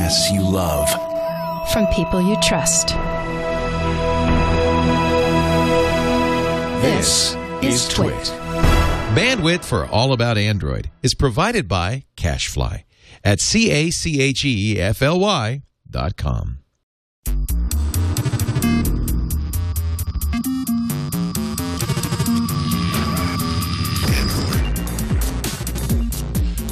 podcasts you love. From people you trust. This is TWiT. Bandwidth for All About Android is provided by Cachefly at CACHEFLY.com.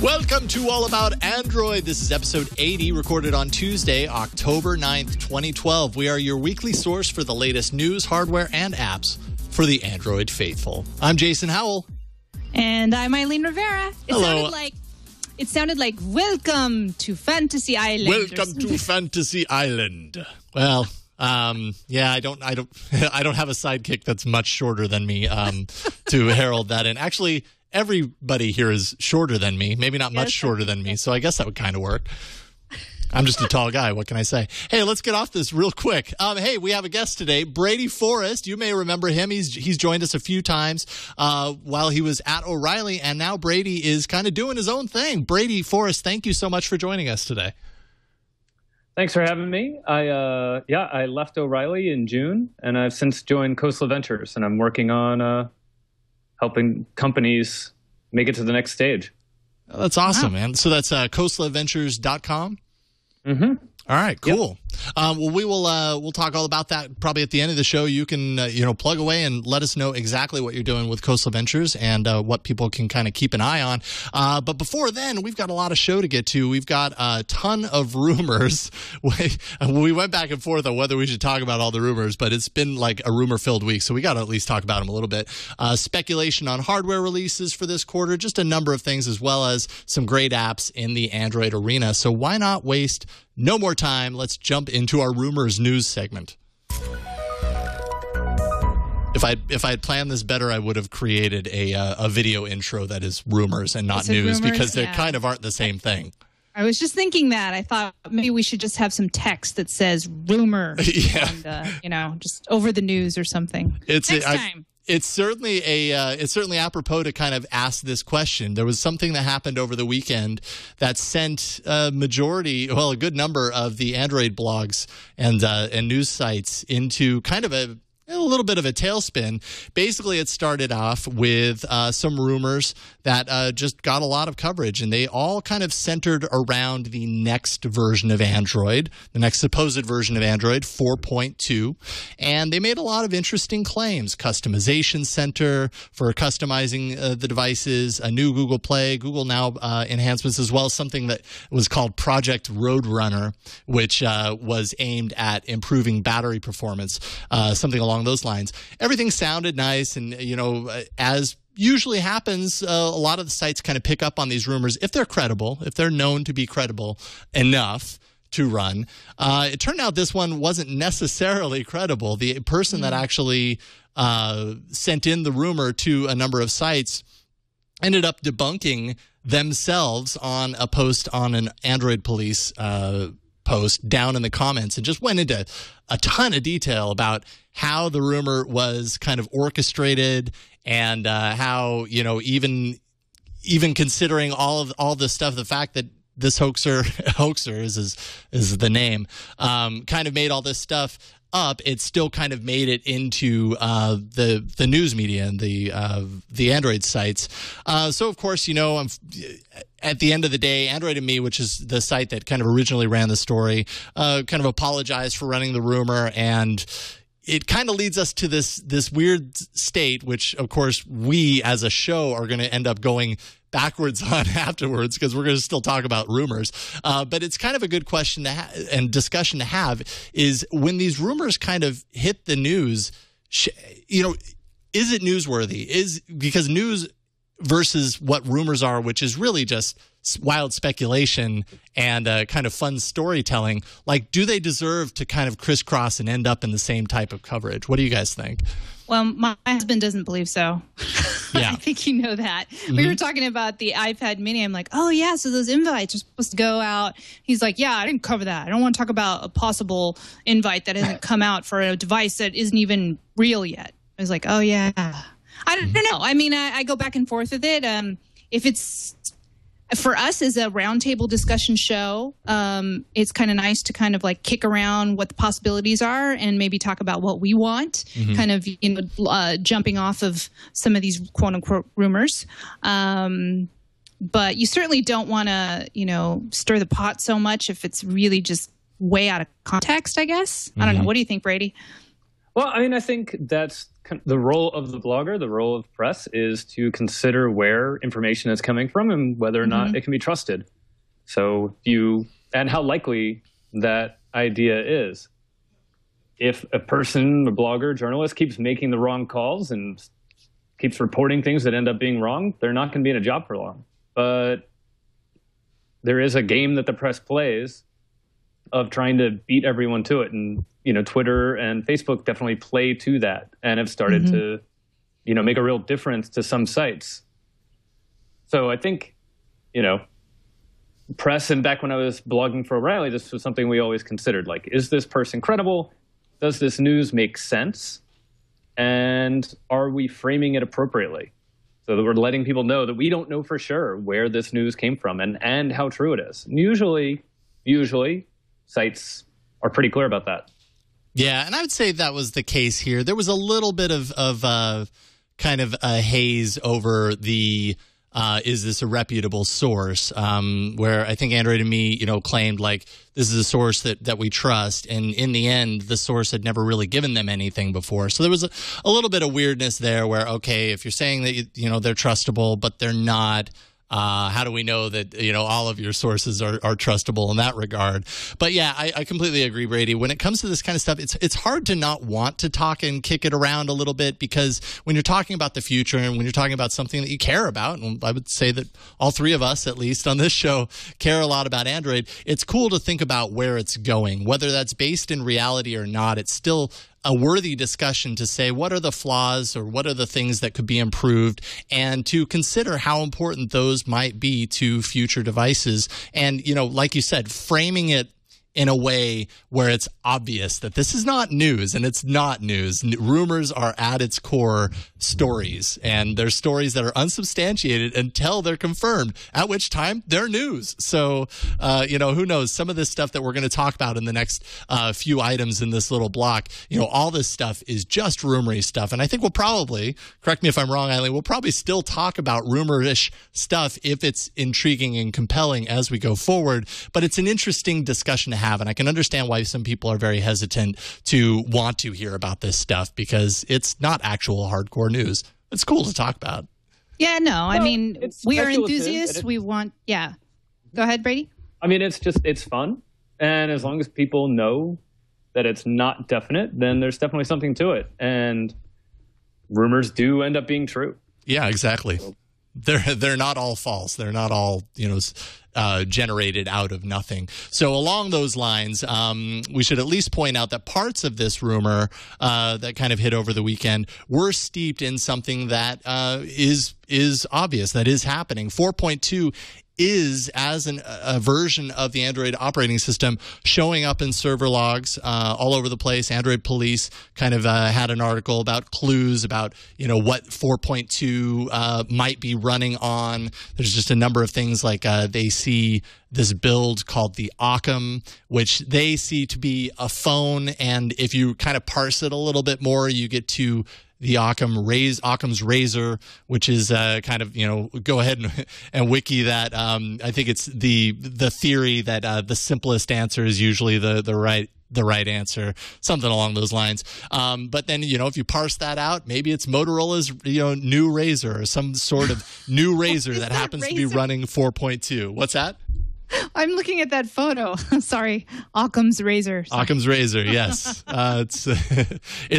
Welcome to All About Android. This is episode 80, recorded on Tuesday, October 9th, 2012. We are your weekly source for the latest news, hardware, and apps for the Android faithful. I'm Jason Howell. And I'm Eileen Rivera. Hello. It sounded like welcome to Fantasy Island. Welcome to Fantasy Island. Well, yeah, I don't have a sidekick that's much shorter than me to herald that in. Actually, everybody here is shorter than me, maybe not much shorter than me, so I guess that would kind of work. I'm just a tall guy. What can I say? Hey, let's get off this real quick. Hey, we have a guest today, Brady Forrest. You may remember him. He's joined us a few times while he was at O'Reilly, and now Brady is kind of doing his own thing. Brady Forrest, thank you so much for joining us today. Thanks for having me. I left O'Reilly in June, and I've since joined Coastal Ventures, and I'm working on helping companies make it to the next stage. Oh, that's awesome, man. So that's coastaladventures.com? Mm-hmm. All right, cool. Well, we'll talk all about that probably at the end of the show. You can plug away and let us know exactly what you're doing with Coastal Ventures and what people can kind of keep an eye on. But before then, we've got a lot of show to get to. We've got a ton of rumors. We went back and forth on whether we should talk about all the rumors, but it's been like a rumor-filled week, so we got to at least talk about them a little bit. Speculation on hardware releases for this quarter, just a number of things, as well as some great apps in the Android arena. So why not waste no more time? Let's jump into our rumors news segment. If I had planned this better, I would have created a video intro that is rumors and not news, because they kind of aren't the same thing. I was just thinking that. I thought maybe we should just have some text that says rumor, and, just over the news or something. Next time. It's certainly apropos to kind of ask this question. There was something that happened over the weekend that sent a good number of the Android blogs and news sites into kind of a little bit of a tailspin. Basically, it started off with some rumors that just got a lot of coverage, and they all kind of centered around the next version of Android, the next supposed version of Android, 4.2. And they made a lot of interesting claims. Customization center for customizing the devices, a new Google Play, Google Now enhancements, as well as something that was called Project Roadrunner, which was aimed at improving battery performance, something along those lines. Everything sounded nice, and as usually happens, a lot of the sites kind of pick up on these rumors if they're credible, if they're known to be credible enough to run. It turned out this one wasn't necessarily credible. The person that actually sent in the rumor to a number of sites ended up debunking themselves on a post on an Android Police post down in the comments, and just went into a ton of detail about how the rumor was kind of orchestrated, and how, even considering all this stuff, the fact that this hoaxer is the name, kind of made all this stuff up, it still kind of made it into the news media and the Android sites. So of course, at the end of the day, Android and Me, which is the site that kind of originally ran the story, kind of apologized for running the rumor, and it kind of leads us to this weird state, which of course we as a show are going to end up going backwards on afterwards, because we're going to still talk about rumors. But it's kind of a good question and discussion to have, is when these rumors kind of hit the news, is it newsworthy? Because news versus what rumors are, which is really just wild speculation and kind of fun storytelling, like, do they deserve to kind of crisscross and end up in the same type of coverage? What do you guys think? Well, my husband doesn't believe so. Yeah. I think you know that. Mm-hmm. We were talking about the iPad mini. I'm like, oh, yeah, so those invites are supposed to go out. He's like, yeah, I didn't cover that. I don't want to talk about a possible invite that hasn't come out for a device that isn't even real yet. I was like, oh, yeah. I don't know. I mean, I go back and forth with it. If it's for us as a roundtable discussion show, it's kind of nice to kind of like kick around what the possibilities are and maybe talk about what we want, kind of, jumping off of some of these quote unquote rumors. But you certainly don't want to, stir the pot so much if it's really just way out of context, I guess. I don't know. What do you think, Brady? Well, I mean, I think that's the role of the blogger, the role of press is to consider where information is coming from and whether or not it can be trusted. So and how likely that idea is. If a person, a blogger, journalist keeps making the wrong calls and keeps reporting things that end up being wrong, they're not going to be in a job for long. But there is a game that the press plays of trying to beat everyone to it. And, Twitter and Facebook definitely play to that and have started to, make a real difference to some sites. So I think, press, and back when I was blogging for O'Reilly, this was something we always considered. Like, is this person credible? Does this news make sense? And are we framing it appropriately? So that we're letting people know that we don't know for sure where this news came from and how true it is. And usually sites are pretty clear about that. Yeah, and I would say that was the case here. There was a little bit of kind of a haze over the is this a reputable source, where I think Android and Me, claimed like this is a source that we trust. And in the end, the source had never really given them anything before. So there was a little bit of weirdness there where, okay, if you're saying that, they're trustable, but they're not, how do we know that, all of your sources are trustable in that regard? But yeah, I completely agree, Brady. When it comes to this kind of stuff, it's hard to not want to talk and kick it around a little bit, because when you're talking about the future and when you're talking about something that you care about, and I would say that all three of us, at least on this show, care a lot about Android, it's cool to think about where it's going. Whether that's based in reality or not, it's still a worthy discussion to say what are the flaws or what are the things that could be improved, and to consider how important those might be to future devices. And, like you said, framing it in a way where it's obvious that this is not news, and it's not news. Rumors are at its core stories, and they're stories that are unsubstantiated until they're confirmed, at which time they're news. So, who knows? Some of this stuff that we're going to talk about in the next few items in this little block, all this stuff is just rumory stuff. And I think we'll probably, correct me if I'm wrong, Eileen, we'll probably still talk about rumorish stuff if it's intriguing and compelling as we go forward. But it's an interesting discussion to have, and I can understand why some people are very hesitant to want to hear about this stuff, because it's not actual hardcore news. It's cool to talk about. Yeah, no, I mean, we are enthusiasts. We want, Go ahead, Brady. I mean, it's fun. And as long as people know that it's not definite, then there's definitely something to it. And rumors do end up being true. Yeah, exactly. They're not all false. They're not all, generated out of nothing. So along those lines, we should at least point out that parts of this rumor that kind of hit over the weekend were steeped in something that is obvious, that is happening. 4.2 is as a version of the Android operating system showing up in server logs all over the place. Android Police kind of had an article about clues about, what 4.2 might be running on. There's just a number of things like they see this build called the Occam, which they see to be a phone. And if you kind of parse it a little bit more, you get to the Occam's razor, which is kind of, go ahead and wiki that. I think it's the theory that the simplest answer is usually the right answer, something along those lines. But then, if you parse that out, maybe it's Motorola's, new razor, or some sort of new razor that happens to be running 4.2. What's that? I'm looking at that photo. Sorry, Occam's razor. Sorry. Occam's razor, yes. It's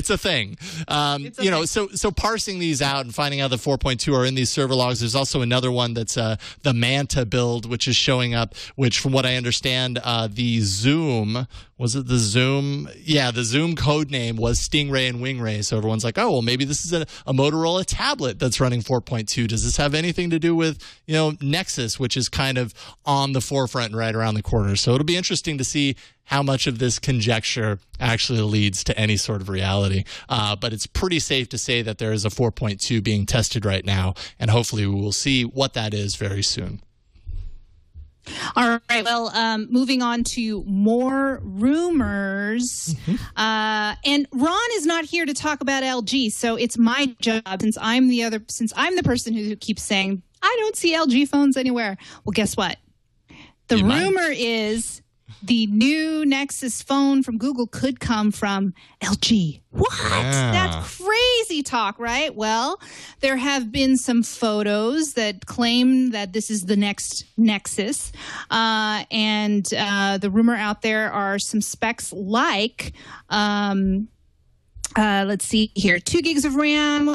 a thing. So parsing these out and finding out the 4.2 are in these server logs. There's also another one that's the Manta build, which is showing up, which from what I understand, the Zoom, was it the Zoom? Yeah, the Zoom code name was Stingray and Wingray. So everyone's like, oh, well, maybe this is a Motorola tablet that's running 4.2. Does this have anything to do with, Nexus, which is kind of on the forefront and right around the corner? So it'll be interesting to see how much of this conjecture actually leads to any sort of reality. But it's pretty safe to say that there is a 4.2 being tested right now, and hopefully we will see what that is very soon. All right. Well, moving on to more rumors. And Ron is not here to talk about LG, so it's my job since I'm the person who keeps saying I don't see LG phones anywhere. Well, guess what? The rumor is the new Nexus phone from Google could come from LG. What? Yeah. That's crazy talk, right? Well, there have been some photos that claim that this is the next Nexus. And the rumor out there are some specs like... let's see here. 2 gigs of RAM,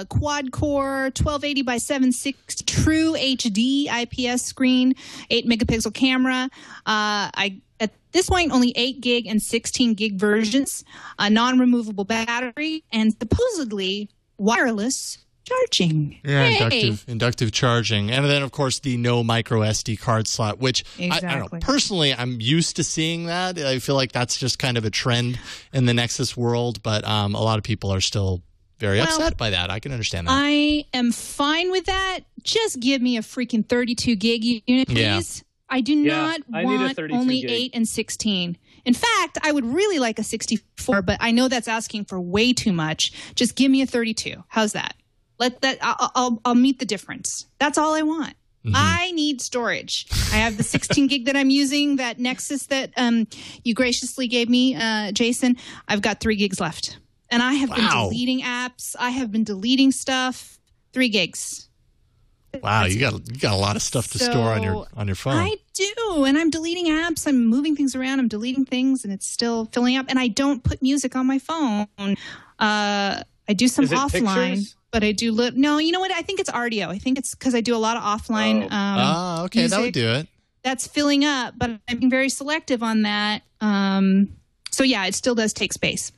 quad core, 1280 by 760 true HD IPS screen, 8 megapixel camera. At this point, only 8 gig and 16 gig versions, a non-removable battery, and supposedly wireless charging. Yeah, Hey. inductive charging. And then, of course, the no micro SD card slot, which I don't know. Exactly. Personally, I'm used to seeing that. I feel like that's just kind of a trend in the Nexus world, but a lot of people are still very upset by that. I can understand that. I am fine with that. Just give me a freaking 32 gig unit, please. Yeah. I do not I need a want 32 only gig. 8 and 16. In fact, I would really like a 64, but I know that's asking for way too much. Just give me a 32. How's that? I'll meet the difference. That's all I want. I need storage. I have the 16 gig that I'm using, that Nexus that you graciously gave me, Jason. I've got 3 gigs left. And I have been deleting apps. I have been deleting stuff. 3 gigs. Wow, you got a lot of stuff to store on your phone. I do, and I'm deleting apps. I'm moving things around. I'm deleting things, and it's still filling up. And I don't put music on my phone. I do some Is it offline, pictures? but I do. No, you know what? I think it's audio. I think it's because I do a lot of offline. Okay, music. that would do it. That's filling up, but I'm being very selective on that. So yeah, it still does take space.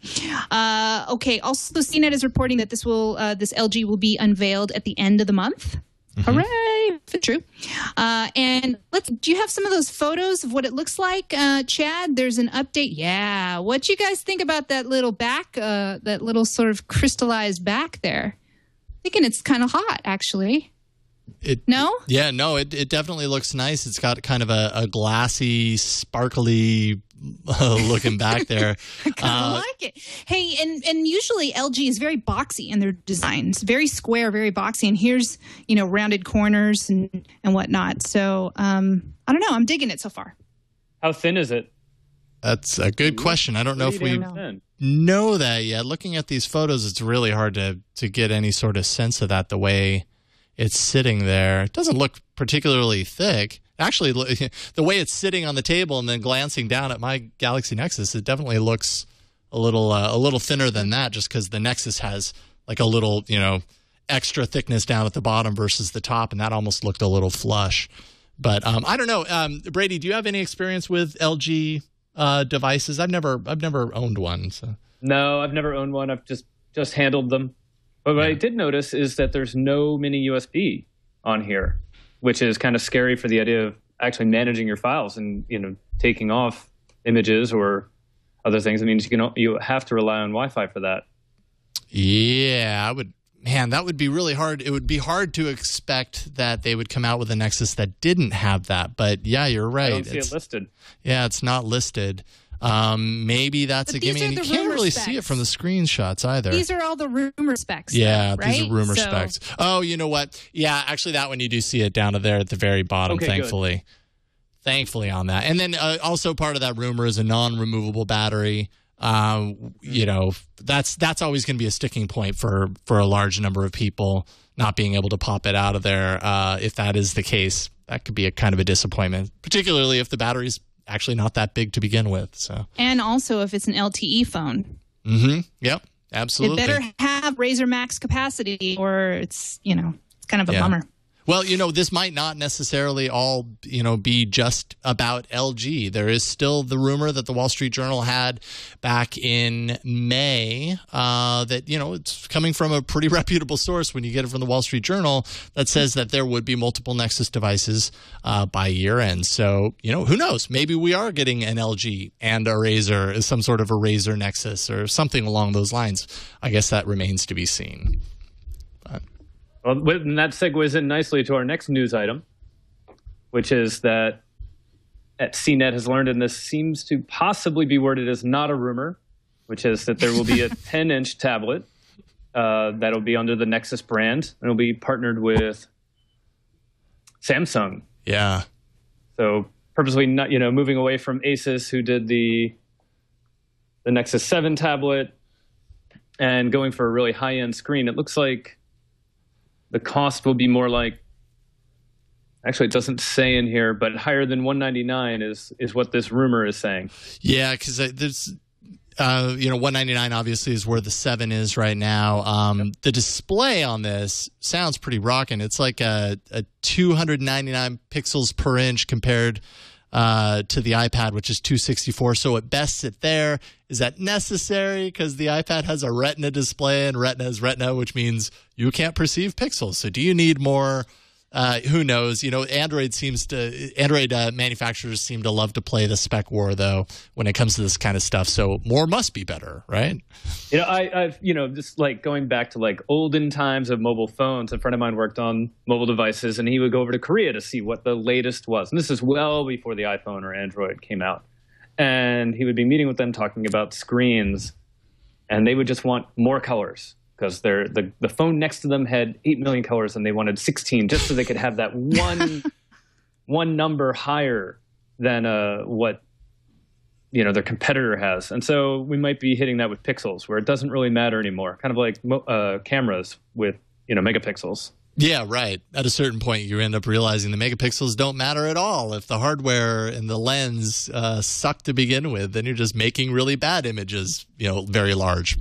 Okay. Also, CNET is reporting that this LG will be unveiled at the end of the month. Hooray! If it's true. And do you have some of those photos of what it looks like, Chad? There's an update. Yeah. What you guys think about that little back, that little sort of crystallized back there? Thinking it's kind of hot, actually. No? Yeah, no, it definitely looks nice. It's got kind of a glassy, sparkly looking back there. I kind of like it. Hey, and usually LG is very boxy in their designs, very square, very boxy. And here's, rounded corners and whatnot. So I don't know. I'm digging it so far. How thin is it? That's a good question. I don't know if we know that yet. Looking at these photos, it's really hard to get any sort of sense of that the way it's sitting there. It doesn't look particularly thick. Actually, the way it's sitting on the table and then glancing down at my Galaxy Nexus, it definitely looks a little thinner than that, just because the Nexus has like a little, extra thickness down at the bottom versus the top, and that almost looked a little flush. But I don't know. Brady, do you have any experience with LG devices? I've never owned one. So. No, I've never owned one. I've just handled them. But what I did notice is that there's no mini USB on here, which is kind of scary for the idea of actually managing your files and taking off images or other things. It means you have to rely on Wi-Fi for that. Yeah, that would be really hard. It would be hard to expect that they would come out with a Nexus that didn't have that. But yeah, you're right. I don't see it listed. Yeah, it's not listed. Maybe that's a gimme. And you can't really see it from the screenshots either. These are all the rumor specs. Yeah, though, right? these are rumor specs. Oh, you know what? Yeah, actually, that one you do see it down there at the very bottom, okay, thankfully. Good. Thankfully on that. And then also part of that rumor is a non-removable battery. That's always going to be a sticking point for a large number of people, not being able to pop it out of there. If that is the case, that could be a kind of a disappointment, particularly if the battery's actually not that big to begin with. So, and also if it's an LTE phone. Yep. Absolutely. It better have Razer Max capacity, or it's it's kind of a bummer. Well, this might not necessarily all, be just about LG. There is still the rumor that the Wall Street Journal had back in May that, it's coming from a pretty reputable source when you get it from the Wall Street Journal that says that there would be multiple Nexus devices by year end. So, who knows? Maybe we are getting an LG and a Razer, some sort of a Razer Nexus or something along those lines. I guess that remains to be seen. Well, and that segues in nicely to our next news item, which is that at CNET has learned, and this seems to possibly be worded as not a rumor, which is that there will be a 10-inch tablet that'll be under the Nexus brand, and it'll be partnered with Samsung. Yeah. So purposely not, moving away from Asus, who did the Nexus 7 tablet, and going for a really high-end screen. It looks like the cost will be more like, actually, it doesn't say in here, but higher than $199 is what this rumor is saying. Yeah, because there's, $199 obviously is where the 7 is right now. The display on this sounds pretty rocking. It's like a 299 pixels per inch compared to the iPad, which is 264. So at best sit there. Is that necessary? Because the iPad has a Retina display, and Retina is Retina, which means you can't perceive pixels. So do you need more? Who knows? Android manufacturers seem to love to play the spec war, though, when it comes to this kind of stuff. So more must be better, right? I've just like going back to like olden times of mobile phones. A friend of mine worked on mobile devices, and he would go over to Korea to see what the latest was. And this is well before the iPhone or Android came out. And he would be meeting with them talking about screens, and they would just want more colors. Because the phone next to them had 8 million colors, and they wanted 16 just so they could have that one number higher than what their competitor has. And so we might be hitting that with pixels, where it doesn't really matter anymore. Kind of like cameras with megapixels. Yeah, right. At a certain point, you end up realizing the megapixels don't matter at all. If the hardware and the lens suck to begin with, then you're just making really bad images, very large.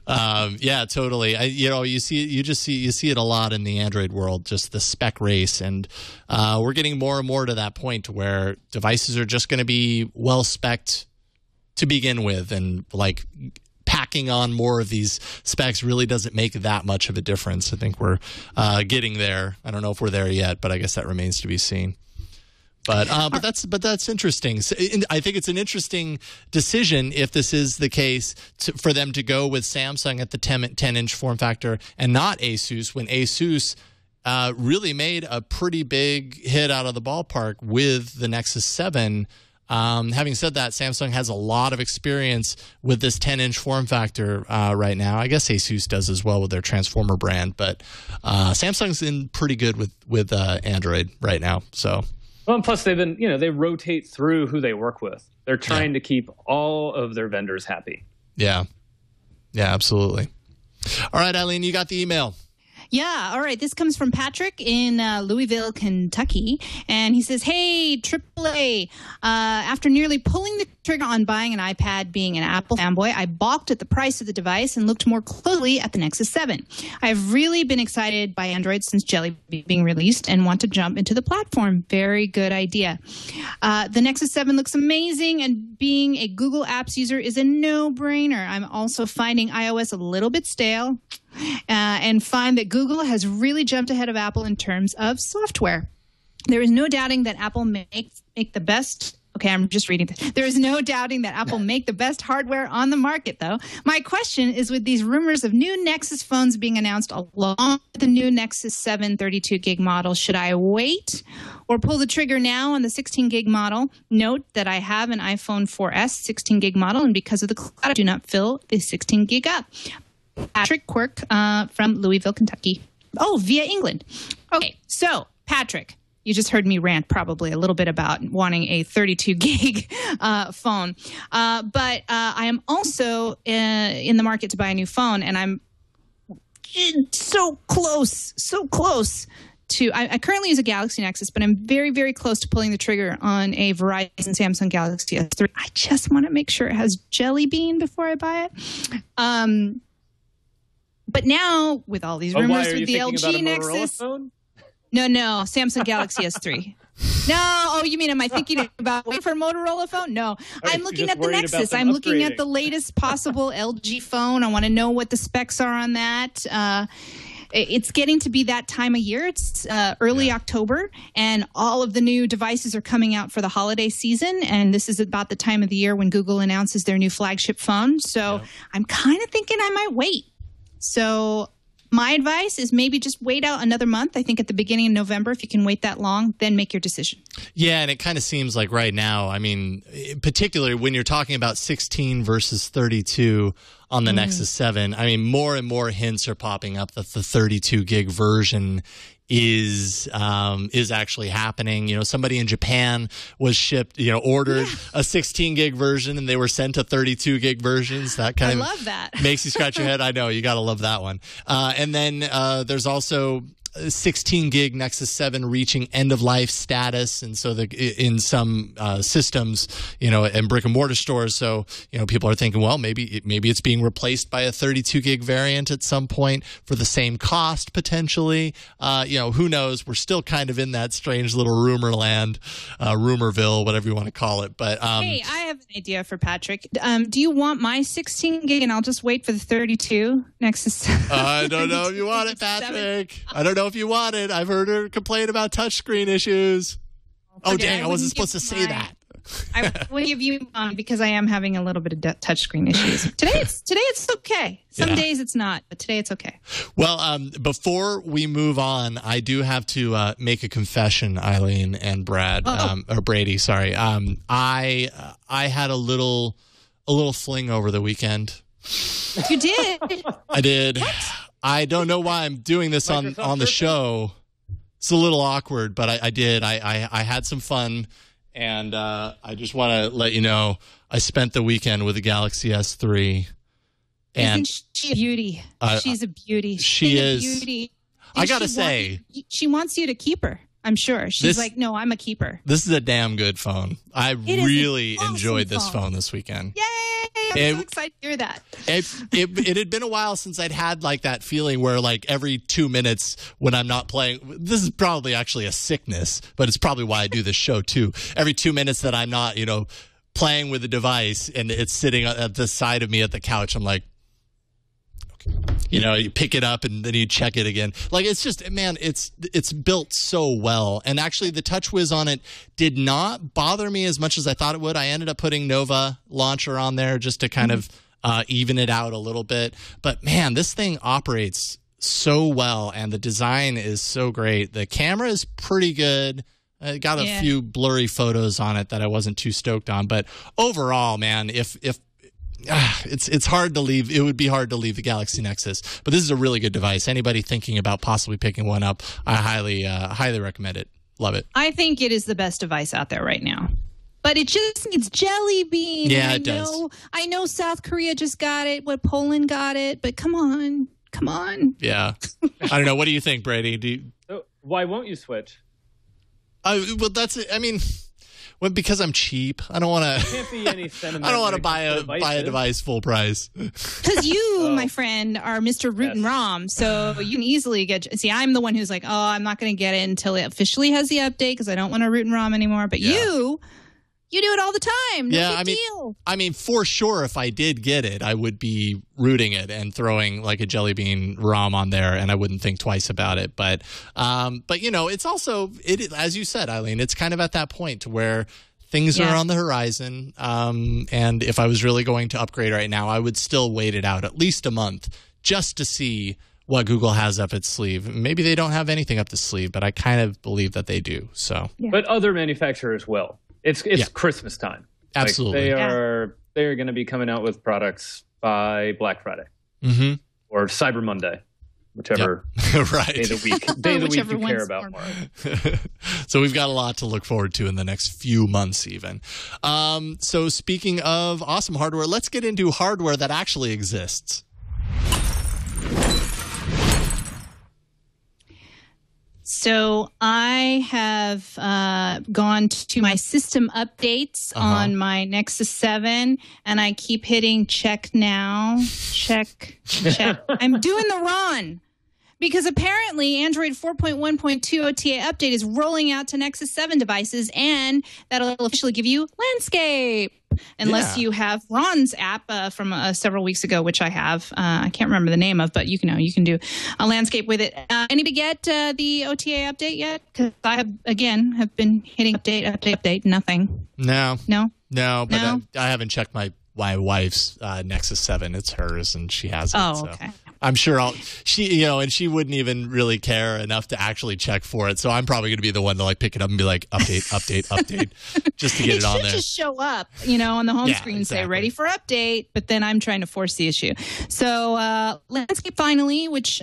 Yeah, totally. You see it a lot in the Android world, just the spec race, and we're getting more and more to that point where devices are just going to be well spec'd to begin with, and like packing on more of these specs really doesn't make that much of a difference. I think we're getting there. I don't know if we're there yet, but I guess that remains to be seen. But that's interesting. So I think it's an interesting decision if this is the case for them to go with Samsung at the 10-inch form factor and not Asus, when Asus really made a pretty big hit out of the ballpark with the Nexus 7. Having said that, Samsung has a lot of experience with this 10-inch form factor right now. I guess Asus does as well with their Transformer brand, but Samsung's in pretty good with Android right now. So. Well, and plus they've been, they rotate through who they work with. They're trying to keep all of their vendors happy. Yeah. Yeah, absolutely. All right, Eileen, you got the email. Yeah, all right. This comes from Patrick in Louisville, Kentucky. And he says, hey, AAA, after nearly pulling the trigger on buying an iPad, being an Apple fanboy, I balked at the price of the device and looked more closely at the Nexus 7. I've really been excited by Android since Jelly being released and want to jump into the platform. Very good idea. The Nexus 7 looks amazing, and being a Google Apps user is a no-brainer. I'm also finding iOS a little bit stale. And find that Google has really jumped ahead of Apple in terms of software. There is no doubting that Apple make the best. Okay, I'm just reading this. There is no doubting that Apple make the best hardware on the market, though. My question is, with these rumors of new Nexus phones being announced along with the new Nexus 7 32-gig model, should I wait or pull the trigger now on the 16-gig model? Note that I have an iPhone 4S 16-gig model, and because of the cloud, I do not fill the 16-gig up. Patrick Quirk from Louisville, Kentucky. Oh, via England. Okay, so Patrick, you just heard me rant probably a little bit about wanting a 32-gig phone. But I am also in the market to buy a new phone, and I'm so close to... I currently use a Galaxy Nexus, but I'm very, very close to pulling the trigger on a Verizon Samsung Galaxy S3. I just want to make sure it has Jelly Bean before I buy it. But now, with all these rumors with the LG Nexus... Phone? No, Samsung Galaxy S3. No, you mean, am I thinking about waiting for a Motorola phone? No, I'm looking at the Nexus. I'm looking at the latest possible LG phone. I want to know what the specs are on that. It's getting to be that time of year. It's early October, and all of the new devices are coming out for the holiday season. And this is about the time of the year when Google announces their new flagship phone. So I'm kind of thinking I might wait. So My advice is maybe just wait out another month. I think at the beginning of November, if you can wait that long, then make your decision. Yeah, and it kind of seems like right now, I mean, particularly when you're talking about 16 versus 32 on the Nexus 7, I mean, more and more hints are popping up that the 32 gig version is actually happening. You know, somebody in Japan was shipped, ordered a 16 gig version, and they were sent a 32 gig versions. That kind I love that. Makes you scratch your head. I know, you got to love that one. And then there's also 16 gig Nexus 7 reaching end of life status, and so in some systems, and brick and mortar stores, so people are thinking, well, maybe it's being replaced by a 32 gig variant at some point for the same cost potentially. Who knows? We're still kind of in that strange little rumor land, rumorville, whatever you want to call it. But hey, I have an idea for Patrick. Do you want my 16 gig, and I'll just wait for the 32 Nexus? I don't know if you want it, Patrick. I don't know if you want it. I've heard her complain about touchscreen issues. Oh, dang, I wasn't supposed to say that. I will give you because I am having a little bit of touchscreen issues. Today it's okay. Some days it's not, but today it's okay. Well, before we move on, I do have to make a confession, Eileen and Brad, or Brady. Sorry. I had a little fling over the weekend. You did? I did. What? I don't know why I'm doing this on the show. It's a little awkward, but I did. I had some fun, and I just want to let you know I spent the weekend with the Galaxy S3. And isn't she a beauty? She's a beauty. She is. A beauty. I got to say. She wants you to keep her. I'm sure. She's like, no, I'm a keeper. This is a damn good phone. I really enjoyed this phone this weekend. Yay! I'm so excited to hear that. It had been a while since I'd had like that feeling where like every 2 minutes when I'm not playing, this is probably actually a sickness, but it's probably why I do this show too. Every 2 minutes that I'm not, playing with the device and it's sitting at the side of me at the couch, I'm like, you pick it up and then you check it again. Like, it's just, man, it's built so well. And actually the TouchWiz on it did not bother me as much as I thought it would. I ended up putting Nova Launcher on there just to kind of even it out a little bit. But man, this thing operates so well and the design is so great. The camera is pretty good. I got a few blurry photos on it that I wasn't too stoked on. But overall, man, if it's hard to leave. It would be hard to leave the Galaxy Nexus, but this is a really good device. Anybody thinking about possibly picking one up, I highly recommend it. Love it. I think it is the best device out there right now, but it just needs Jelly Bean. Yeah, it does. I know South Korea just got it. Poland got it, but come on. Yeah, I don't know. What do you think, Brady? Why won't you switch? Well, that's it. I mean. Well, because I'm cheap, I don't want to. Can't be any sentiment. I don't want to buy a device full price. Because you, my friend, are Mr. Root and ROM, so you can easily get. See, I'm the one who's like, oh, I'm not going to get it until it officially has the update because I don't want to root and ROM anymore. But you do it all the time. No big deal. I mean, for sure, if I did get it, I would be rooting it and throwing like a Jelly Bean ROM on there, and I wouldn't think twice about it. But it's also as you said, Eileen, it's kind of at that point to where things are on the horizon. And if I was really going to upgrade right now, I would still wait it out at least a month just to see what Google has up its sleeve. Maybe they don't have anything up the sleeve, but I kind of believe that they do. So, but other manufacturers will. It's Christmas time. Absolutely. Like they are going to be coming out with products by Black Friday or Cyber Monday, whichever day of the week you care about more. So we've got a lot to look forward to in the next few months even. So speaking of awesome hardware, let's get into hardware that actually exists. So I have gone to my system updates on my Nexus 7, and I keep hitting check now, check. I'm doing the run. Because apparently Android 4.1.2 OTA update is rolling out to Nexus 7 devices, and that'll officially give you landscape. Unless you have Ron's app from several weeks ago, which I have. I can't remember the name of, but you can do a landscape with it. Anybody get the OTA update yet? Because I have been hitting update, nothing. No, but I haven't checked my wife's Nexus 7. It's hers, and she has it. Oh, okay. I'm sure she wouldn't even really care enough to actually check for it. So I'm probably going to be the one to like pick it up and be like, update, just to get it on there. It should just show up, on the home screen, exactly. say ready for update, but then I'm trying to force the issue. So Landscape finally, which,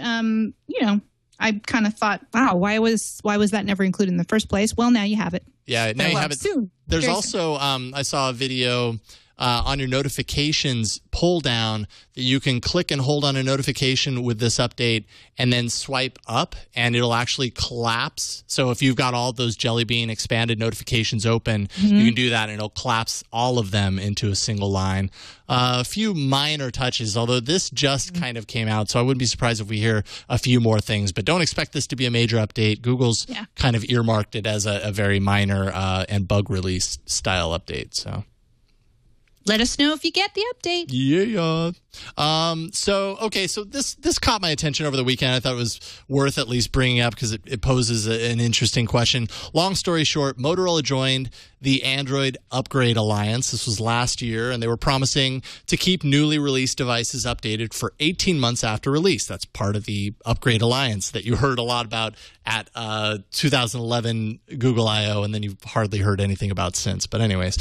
I kind of thought, wow, why was that never included in the first place? Well, now you have it. Yeah, now you have it. Soon. There's also, I saw a video on your notifications pull down that you can click and hold on a notification with this update and then swipe up and it'll actually collapse. So if you've got all those Jelly Bean expanded notifications open, you can do that and it'll collapse all of them into a single line. A few minor touches, although this just kind of came out, so I wouldn't be surprised if we hear a few more things, but don't expect this to be a major update. Google's kind of earmarked it as a very minor and bug release style update. So let us know if you get the update. Yeah. So this caught my attention over the weekend. I thought it was worth at least bringing up because it poses an interesting question. Long story short, Motorola joined the Android Upgrade Alliance. This was last year, and they were promising to keep newly released devices updated for 18 months after release. That's part of the Upgrade Alliance that you heard a lot about at 2011 Google I/O, and then you've hardly heard anything about since. But anyways,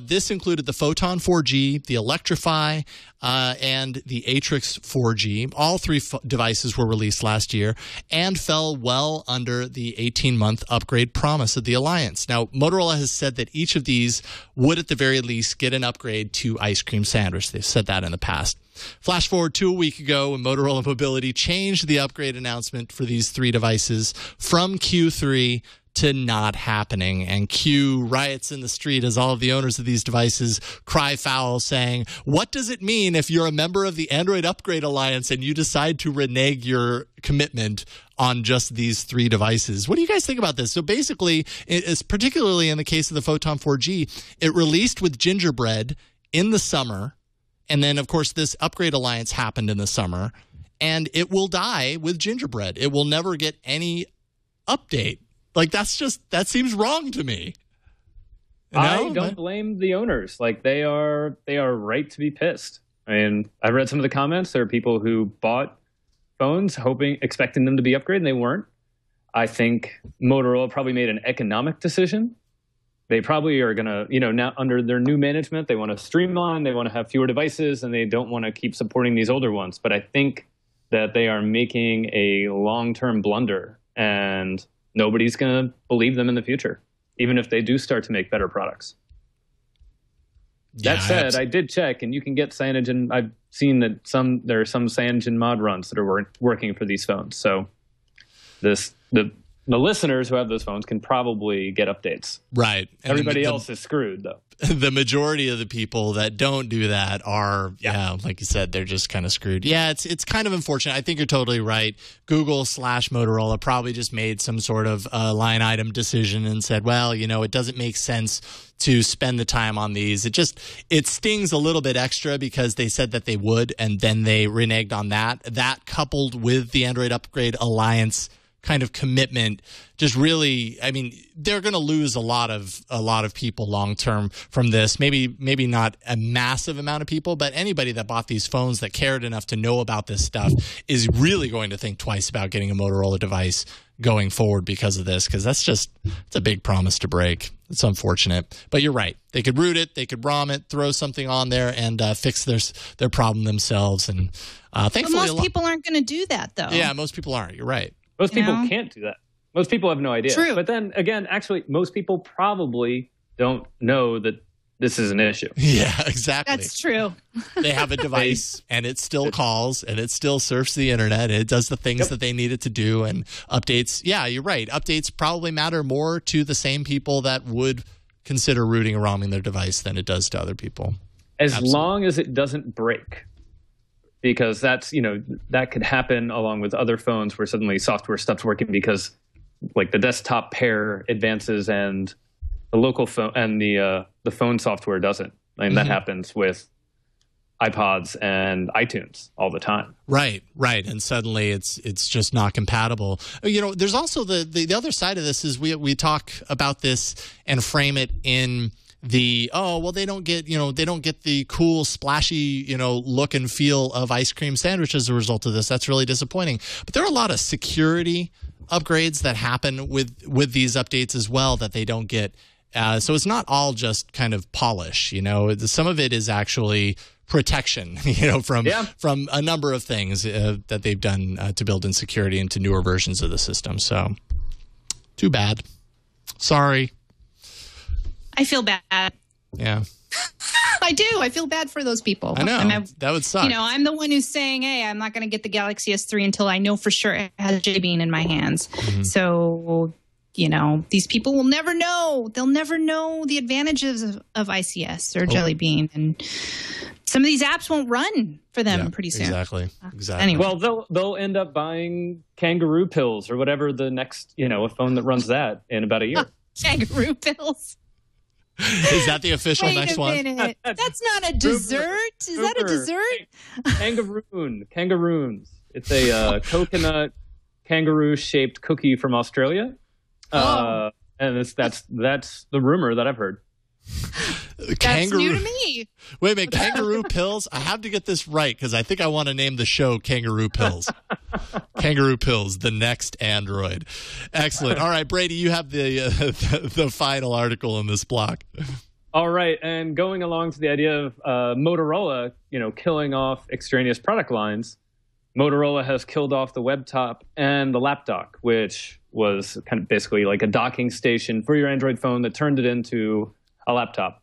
this included the Photon 4G, the Electrify, and the Atrix 4G. All three devices were released last year and fell well under the 18-month upgrade promise of the Alliance. Now, Motorola has said that each of these would at the very least get an upgrade to Ice Cream Sandwich. They've said that in the past. Flash forward to a week ago when Motorola Mobility changed the upgrade announcement for these three devices from Q3 to not happening, and Q riots in the street as all of the owners of these devices cry foul, saying, what does it mean if you're a member of the Android Upgrade Alliance and you decide to renege your commitment on just these three devices? What do you guys think about this? So basically, it's particularly in the case of the Photon 4G, it released with Gingerbread in the summer, and then, of course, this Upgrade Alliance happened in the summer, and it will die with Gingerbread. It will never get any update. Like, that seems wrong to me. I don't blame the owners. Like, they are right to be pissed. I mean, I read some of the comments. There are people who bought phones expecting them to be upgraded, and they weren't. I think Motorola probably made an economic decision. They probably are going to, now under their new management, they want to streamline, they want to have fewer devices, and they don't want to keep supporting these older ones. But I think that they are making a long-term blunder, and nobody's going to believe them in the future, even if they do start to make better products. Yeah, that said, I did check, and you can get Cyanogen. I've seen that there are some Cyanogen mod runs that are working for these phones. So the listeners who have those phones can probably get updates. Right. And everybody else is screwed, though. The majority of the people that don't do that are, like you said, they're just kind of screwed. Yeah, it's kind of unfortunate. I think you're totally right. Google/Motorola probably just made some sort of line item decision and said, well, it doesn't make sense to spend the time on these. It stings a little bit extra because they said that they would, and then they reneged on that. That coupled with the Android Upgrade Alliance kind of commitment just really, I mean, they're going to lose a lot of people long term from this. Maybe not a massive amount of people, but anybody that bought these phones that cared enough to know about this stuff is really going to think twice about getting a Motorola device going forward because of this, because it's a big promise to break. It's unfortunate, but you're right. They could root it, they could ROM it, throw something on there, and fix their problem themselves. And thankfully, but most people aren't going to do that, though. Yeah, most people aren't. You're right. Most people can't do that. Most people have no idea. True. But then again, actually, most people probably don't know that this is an issue. Yeah, exactly. That's true. They have a device and it still calls and it still surfs the internet and it does the things that they need it to do, and updates. Yeah, you're right. Updates probably matter more to the same people that would consider rooting and ROMing their device than it does to other people. As long as it doesn't break. Because that's, that could happen along with other phones where suddenly software stops working because like the desktop pair advances and the local phone and the phone software doesn't. And that happens with iPods and iTunes all the time. Right. And suddenly it's just not compatible. There's also the other side of this is we talk about this and frame it in they don't get the cool splashy look and feel of ice cream sandwich as a result of this. That's really disappointing. But there are a lot of security upgrades that happen with these updates as well that they don't get. So it's not all just kind of polish. Some of it is actually protection, from a number of things that they've done to build in security into newer versions of the system. So too bad. Sorry. I feel bad. Yeah. I do. I feel bad for those people. I know. That would suck. I'm the one who's saying, hey, I'm not going to get the Galaxy S3 until I know for sure it has Jelly Bean in my hands. Mm-hmm. So, these people will never know. They'll never know the advantages of ICS or Jelly Bean. And some of these apps won't run for them pretty soon. Exactly. Anyway. Well, they'll end up buying kangaroo pills or whatever the next, a phone that runs that in about a year. Kangaroo pills. Is that the official next one? That's not a dessert. Is that a dessert? Kangaroons. It's a coconut kangaroo-shaped cookie from Australia. And that's the rumor that I've heard. That's new to me. Wait a minute, kangaroo pills? I have to get this right because I think I want to name the show Kangaroo Pills. Kangaroo Pills, the next Android. Excellent. All right, Brady, you have the final article in this block. All right, and going along to the idea of Motorola, killing off extraneous product lines, Motorola has killed off the Webtop and the Lapdock, which was kind of basically like a docking station for your Android phone that turned it into a laptop.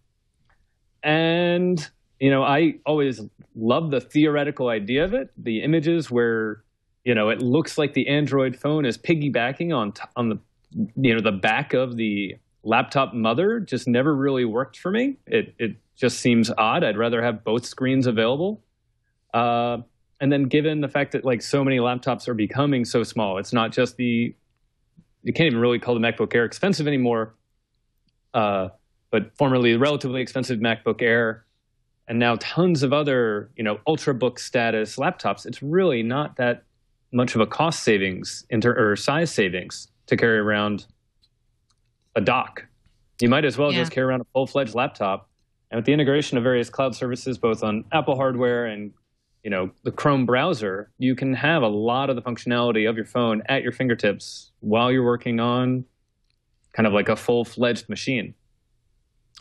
And, I always love the theoretical idea of it. The images where, it looks like the Android phone is piggybacking on the, the back of the laptop mother just never really worked for me. It just seems odd. I'd rather have both screens available. And then given the fact that like so many laptops are becoming so small, it's not just you can't even really call the MacBook Air expensive anymore. But formerly relatively expensive MacBook Air, and now tons of other, Ultrabook status laptops. It's really not that much of a cost savings or size savings to carry around a dock. You might as well just carry around a full-fledged laptop. And with the integration of various cloud services, both on Apple hardware and, the Chrome browser, you can have a lot of the functionality of your phone at your fingertips while you're working on kind of like a full-fledged machine.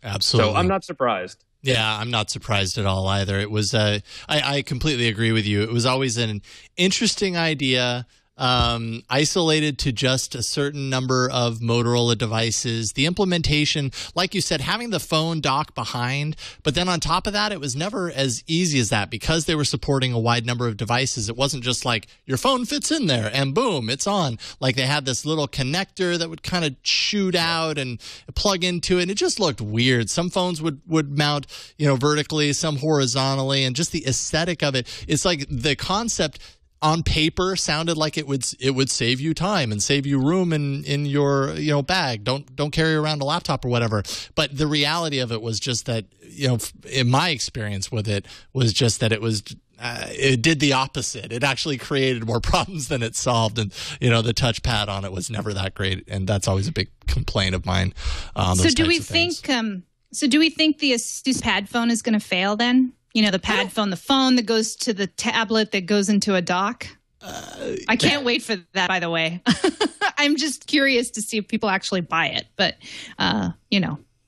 Absolutely. So I'm not surprised. Yeah, I'm not surprised at all either. It was I completely agree with you. It was always an interesting idea, isolated to just a certain number of Motorola devices. The implementation, like you said, having the phone dock behind, but then on top of that, it was never as easy as that because they were supporting a wide number of devices. It wasn't just like your phone fits in there and boom, it's on. Like they had this little connector that would kind of shoot out and plug into it. And it just looked weird. Some phones would mount, vertically, some horizontally, and just the aesthetic of it. It's like the concept on paper sounded like it would save you time and save you room in your bag. Don't carry around a laptop or whatever. But the reality of it was just that in my experience with it was just that it did the opposite. It actually created more problems than it solved, and the touchpad on it was never that great, and that's always a big complaint of mine. So do we think the Asus Pad phone is going to fail then? The pad phone, the phone that goes to the tablet that goes into a dock. I can't wait for that, by the way. I'm just curious to see if people actually buy it. But,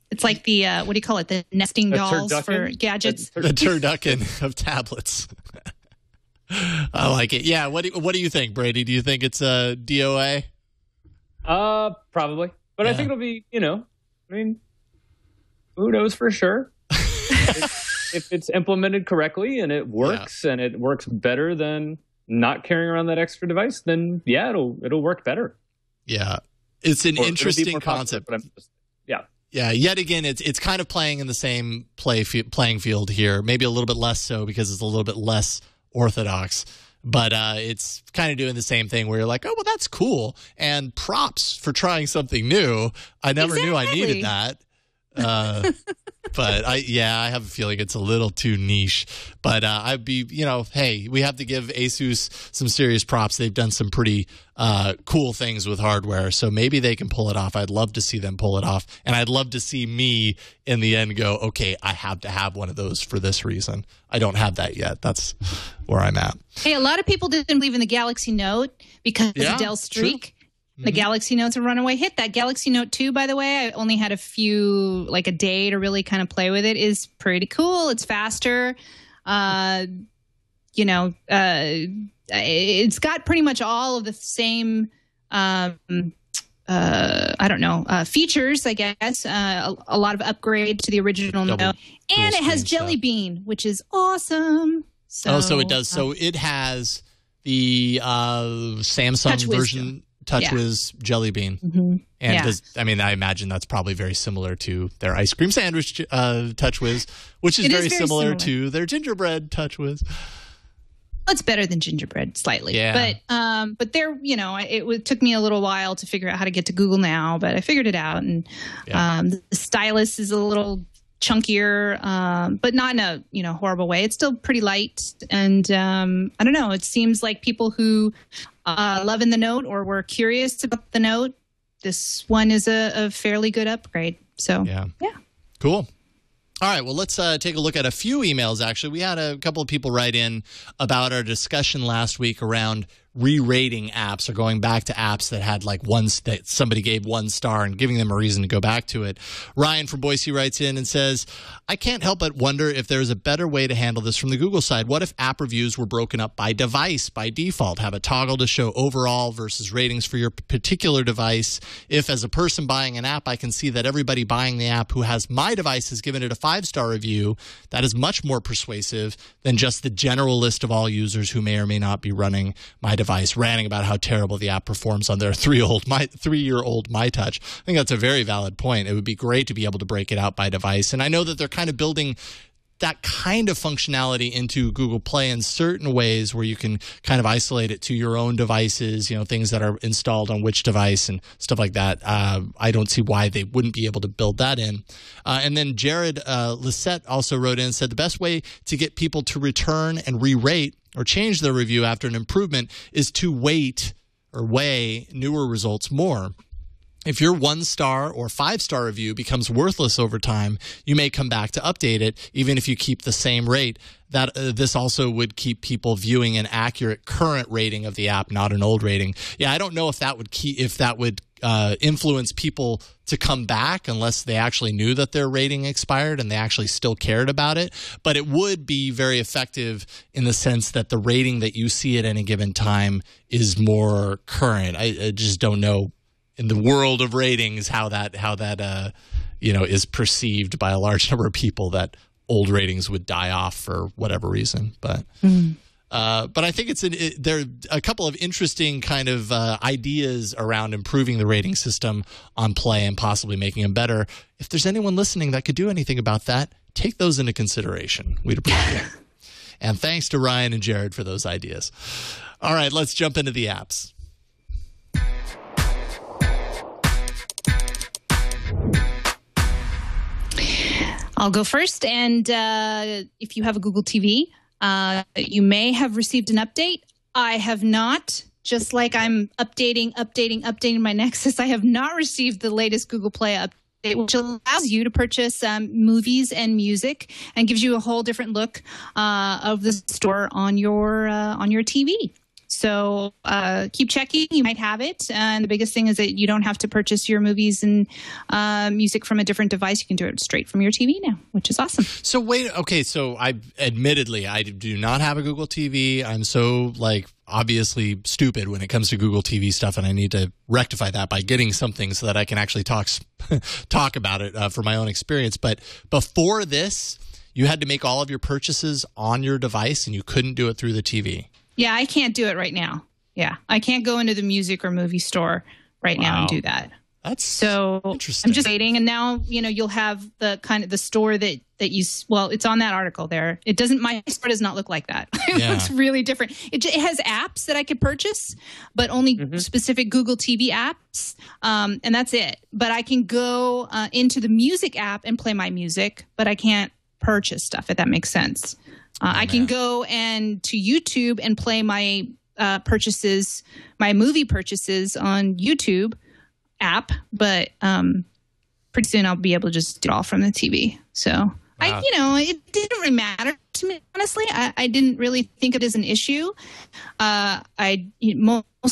it's like the, what do you call it? The nesting dolls for gadgets. The turducken of tablets. I like it. Yeah. What do you think, Brady? Do you think it's a DOA? Probably. But I think it'll be, who knows for sure? If it's implemented correctly and it works and it works better than not carrying around that extra device, then it'll work better. Yeah, it's an interesting concept. Yeah. Yet again, it's kind of playing in the same playing field here. Maybe a little bit less so because it's a little bit less orthodox. But it's kind of doing the same thing where you're like, oh, well, that's cool. And props for trying something new. I never knew I needed that. But I have a feeling it's a little too niche. But I'd be, hey, we have to give ASUS some serious props. They've done some pretty cool things with hardware, so maybe they can pull it off. I'd love to see them pull it off, and I'd love to see me in the end go, okay, I have to have one of those for this reason. I don't have that yet. That's where I'm at. Hey, a lot of people didn't believe in the Galaxy Note because of Dell's streak. True. The Galaxy Note's a runaway hit. That Galaxy Note 2, by the way, I only had a day to really kind of play with it, is pretty cool. It's faster. It's got pretty much all of the same, features, I guess. A lot of upgrade to the original Note. And it has Jelly Bean, which is awesome. So it does. So it has the Samsung version. TouchWiz Jelly Bean. Mm-hmm. And I imagine that's probably very similar to their ice cream sandwich TouchWiz, which is very similar to their gingerbread TouchWiz. Well, it's better than gingerbread slightly. Yeah. But there, it took me a little while to figure out how to get to Google Now, but I figured it out. And the stylus is a little chunkier, but not in a horrible way. It's still pretty light. And I don't know, it seems like people who loving the Note or were curious about the Note, this one is a fairly good upgrade. So yeah. Cool. All right, well, let's take a look at a few emails, actually. We had a couple of people write in about our discussion last week around re-rating apps or going back to apps that had that somebody gave 1 star and giving them a reason to go back to it. Ryan from Boise writes in and says, I can't help but wonder if there's a better way to handle this from the Google side. What if app reviews were broken up by device by default? Have a toggle to show overall versus ratings for your particular device. If as a person buying an app, I can see that everybody buying the app who has my device has given it a 5-star review, that is much more persuasive than just the general list of all users who may or may not be running my device ranting about how terrible the app performs on their 3-year-old MyTouch. I think that's a very valid point. It would be great to be able to break it out by device. And I know that they're kind of building that kind of functionality into Google Play in certain ways where you can kind of isolate it to your own devices, things that are installed on which device and stuff like that. I don't see why they wouldn't be able to build that in. And then Jared Lissette also wrote in and said the best way to get people to return and re-rate or change their review after an improvement is to wait or weigh newer results more. If your 1-star or 5-star review becomes worthless over time, you may come back to update it, even if you keep the same rate. That this also would keep people viewing an accurate current rating of the app, not an old rating. Yeah, I don't know if that would influence people to come back unless they actually knew that their rating expired and they actually still cared about it. But it would be very effective in the sense that the rating that you see at any given time is more current. I just don't know in the world of ratings how that is perceived by a large number of people that old ratings would die off for whatever reason. But I think there are a couple of interesting kind of ideas around improving the rating system on Play and possibly making them better. If there's anyone listening that could do anything about that, take those into consideration. We'd appreciate it. And thanks to Ryan and Jared for those ideas. All right, let's jump into the apps. I'll go first. And if you have a Google TV, you may have received an update. I have not. Just like I'm updating my Nexus, I have not received the latest Google Play update, which allows you to purchase movies and music and gives you a whole different look of the store on your TV. So keep checking. You might have it. And the biggest thing is that you don't have to purchase your movies and music from a different device. You can do it straight from your TV now, which is awesome. So so I do not have a Google TV. I'm so obviously stupid when it comes to Google TV stuff, and I need to rectify that by getting something so that I can actually talk about it for my own experience. But before this, you had to make all of your purchases on your device, and you couldn't do it through the TV. Yeah, I can't do it right now. Yeah, I can't go into the music or movie store right now and do that. So interesting. I'm just waiting, and now you'll have the kind of the store that you. Well, it's on that article there. It doesn't. My store does not look like that. It looks really different. It has apps that I could purchase, but only specific Google TV apps, and that's it. But I can go into the music app and play my music, but I can't purchase stuff. If that makes sense, I can go and to YouTube and play my purchases, my movie purchases on YouTube app, but pretty soon I'll be able to just do it all from the TV. So it didn't really matter to me, honestly. I didn't really think it as an issue. Mostly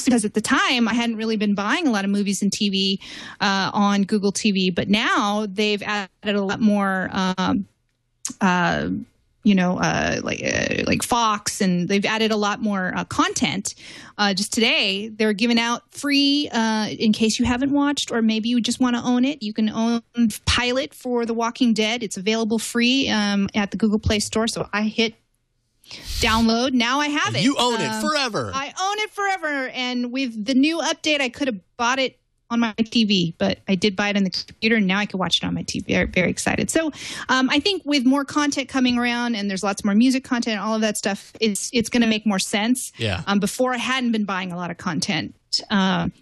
because at the time I hadn't really been buying a lot of movies and TV on Google TV, but now they've added a lot more like Fox, and they've added a lot more content. Just today, they're giving out free, in case you haven't watched, or maybe you just want to own it. You can own Pilot for The Walking Dead. It's available free at the Google Play Store. So I hit download. Now I have it. You own it forever. I own it forever. And with the new update, I could have bought it on my TV, but I did buy it on the computer, and now I can watch it on my TV. Very, very excited. So I think with more content coming around, and there's lots more music content, all of that stuff, it's going to make more sense. Yeah. Before I hadn't been buying a lot of content,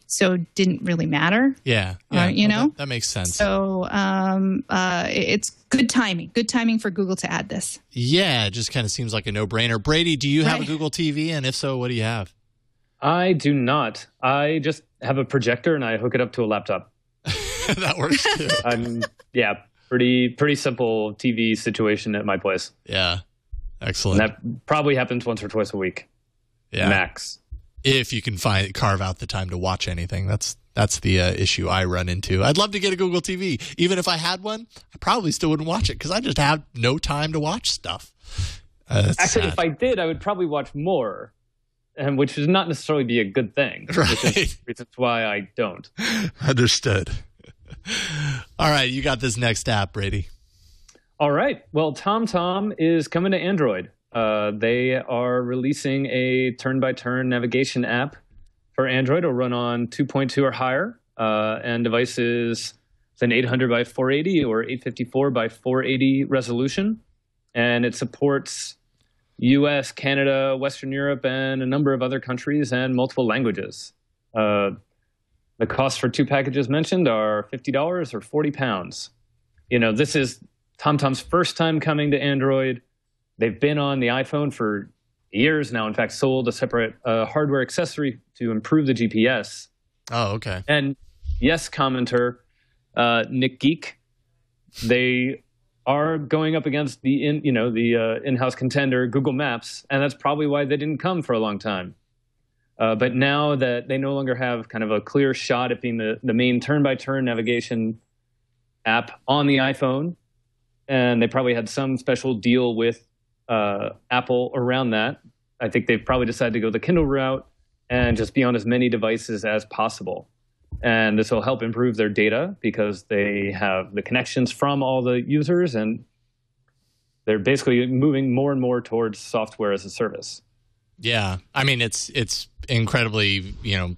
so it didn't really matter. Yeah. That makes sense. So it's good timing. Good timing for Google to add this. Yeah, it just kind of seems like a no-brainer. Brady, do you have a Google TV? And if so, what do you have? I do not. I just have a projector and I hook it up to a laptop. That works too. Pretty simple TV situation at my place. Yeah, excellent. And that probably happens once or twice a week. Yeah, max. If you can carve out the time to watch anything, that's the issue I run into. I'd love to get a Google TV. Even if I had one, I probably still wouldn't watch it because I just have no time to watch stuff. Actually, sad. If I did, I would probably watch more. And which would not necessarily be a good thing. Right. Which is reasons why I don't. Understood. All right, you got this next app, Brady. All right. Well, TomTom is coming to Android. They are releasing a turn-by-turn navigation app for Android. It'll run on 2.2 or higher, and devices it's an 800 by 480 or 854 by 480 resolution, and it supports US, Canada, Western Europe, and a number of other countries and multiple languages. The costs for 2 packages mentioned are $50 or £40. This is TomTom's first time coming to Android. They've been on the iPhone for years now. In fact, sold a separate hardware accessory to improve the GPS. Oh, okay. And yes, commenter Nick Geek, they are going up against the in-house contender Google Maps, and that's probably why they didn't come for a long time. But now that they no longer have kind of a clear shot at being the main turn-by-turn navigation app on the iPhone, and they probably had some special deal with Apple around that, I think they've probably decided to go the Kindle route and just be on as many devices as possible. And this will help improve their data because they have the connections from all the users, and they're basically moving more and more towards software as a service. Yeah, I mean it's incredibly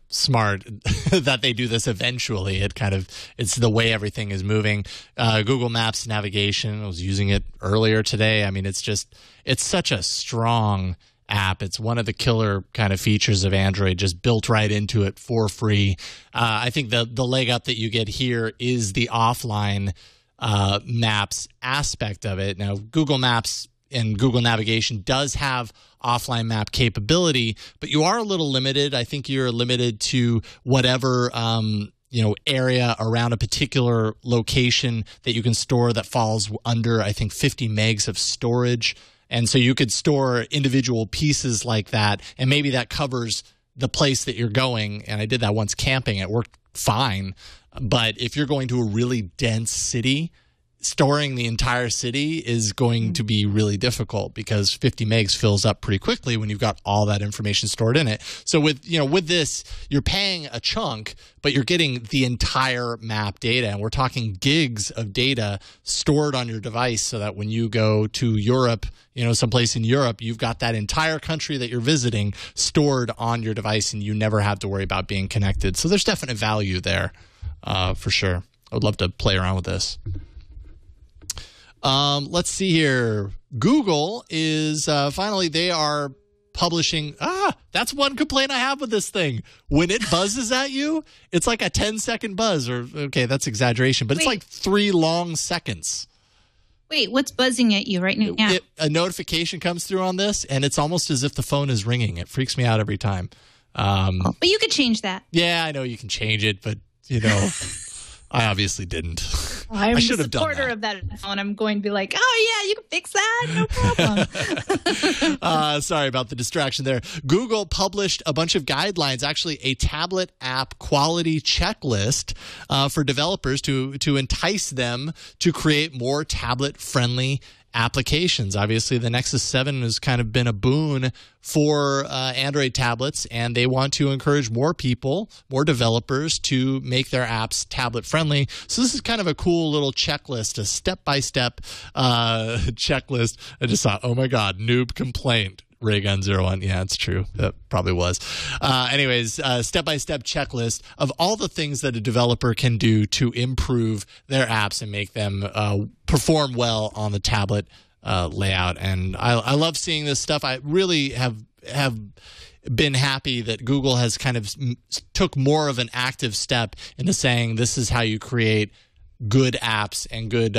smart that they do this eventually. It's the way everything is moving. Google Maps navigation, I was using it earlier today. I mean it's such a strong app. It's one of the killer kind of features of Android, just built right into it for free. I think the leg up that you get here is the offline maps aspect of it. Now, Google Maps and Google Navigation does have offline map capability, but you are a little limited. I think you're limited to whatever area around a particular location that you can store that falls under, I think, 50 megs of storage. And so you could store individual pieces like that, and maybe that covers the place that you're going. And I did that once camping. It worked fine. But if you're going to a really dense city, storing the entire city is going to be really difficult because 50 megs fills up pretty quickly when you've got all that information stored in it. So with this, you're paying a chunk, but you're getting the entire map data. And we're talking gigs of data stored on your device so that when you go to Europe, someplace in Europe, you've got that entire country that you're visiting stored on your device and you never have to worry about being connected. So there's definite value there. for sure. I would love to play around with this. Let's see here. Google is finally, they are publishing. That's one complaint I have with this thing. When it buzzes at you, it's like a 10-second buzz. Or okay, that's exaggeration, but it's like 3 long seconds. Wait, what's buzzing at you right now? A notification comes through on this, and it's almost as if the phone is ringing. It freaks me out every time. But you could change that. Yeah, I know you can change it, but, I obviously didn't. I'm I should have done that. a supporter of that phone. I'm going to be like, oh, yeah, you can fix that. No problem. Sorry about the distraction there. Google published a bunch of guidelines, actually a tablet app quality checklist for developers to entice them to create more tablet-friendly applications. Obviously, the Nexus 7 has kind of been a boon for Android tablets, and they want to encourage more people, more developers to make their apps tablet-friendly. So this is kind of a cool little checklist, a step-by-step checklist. I just thought, oh my God, noob complaint. Raygun01. Yeah, it's true. That probably was. Anyways, step-by-step checklist of all the things that a developer can do to improve their apps and make them perform well on the tablet layout. And I love seeing this stuff. I really have been happy that Google has kind of took more of an active step into saying this is how you create good apps and good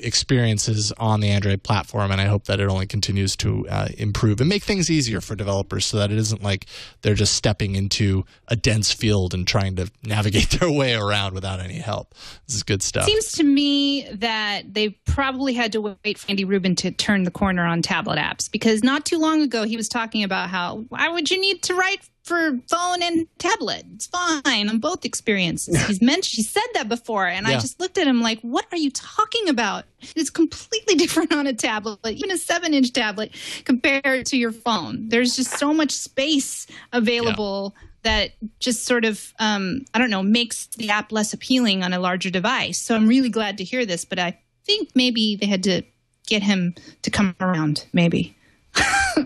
experiences on the Android platform, and I hope that it only continues to improve and make things easier for developers so that it isn't like they're just stepping into a dense field and trying to navigate their way around without any help. This is good stuff. Seems to me that they probably had to wait for Andy Rubin to turn the corner on tablet apps, because not too long ago he was talking about how, why would you need to write for phone and tablet? It's fine on both experiences. He said that before, and I just looked at him like, what are you talking about? It's completely different on a tablet, even a 7-inch tablet compared to your phone. There's just so much space available that just sort of, makes the app less appealing on a larger device. So I'm really glad to hear this, but I think maybe they had to get him to come around, maybe,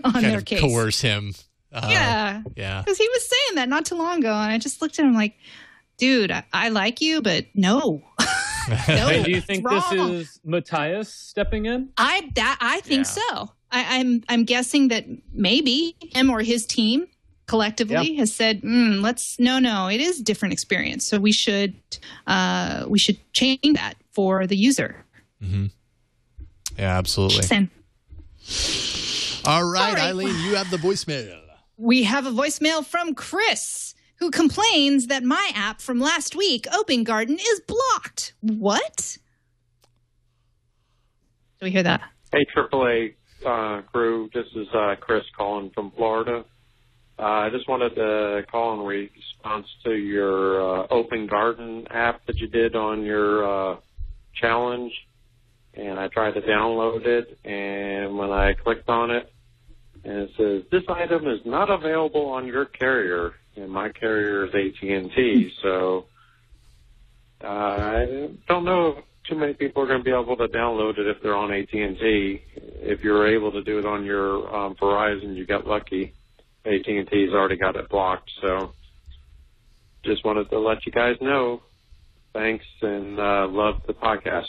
on their case. Coerce him. Yeah. Because he was saying that not too long ago, and I just looked at him like, dude, I like you, but no. Hey, do you think this is Matthias stepping in? I think so. I'm guessing that maybe him or his team collectively has said, it is a different experience, so we should change that for the user. Mm-hmm. Yeah, absolutely. All right, Eileen, you have the voicemail. We have a voicemail from Chris, who complains that my app from last week, Open Garden, is blocked. What? Do we hear that? Hey, AAA crew. This is Chris calling from Florida. I just wanted to call in response to your Open Garden app that you did on your challenge. And I tried to download it, and when I clicked on it, and it says, this item is not available on your carrier, and my carrier is AT&T, so I don't know if too many people are going to be able to download it if they're on AT&T. If you're able to do it on your Verizon, you got lucky. AT&T's already got it blocked, so just wanted to let you guys know. Thanks, and love the podcast.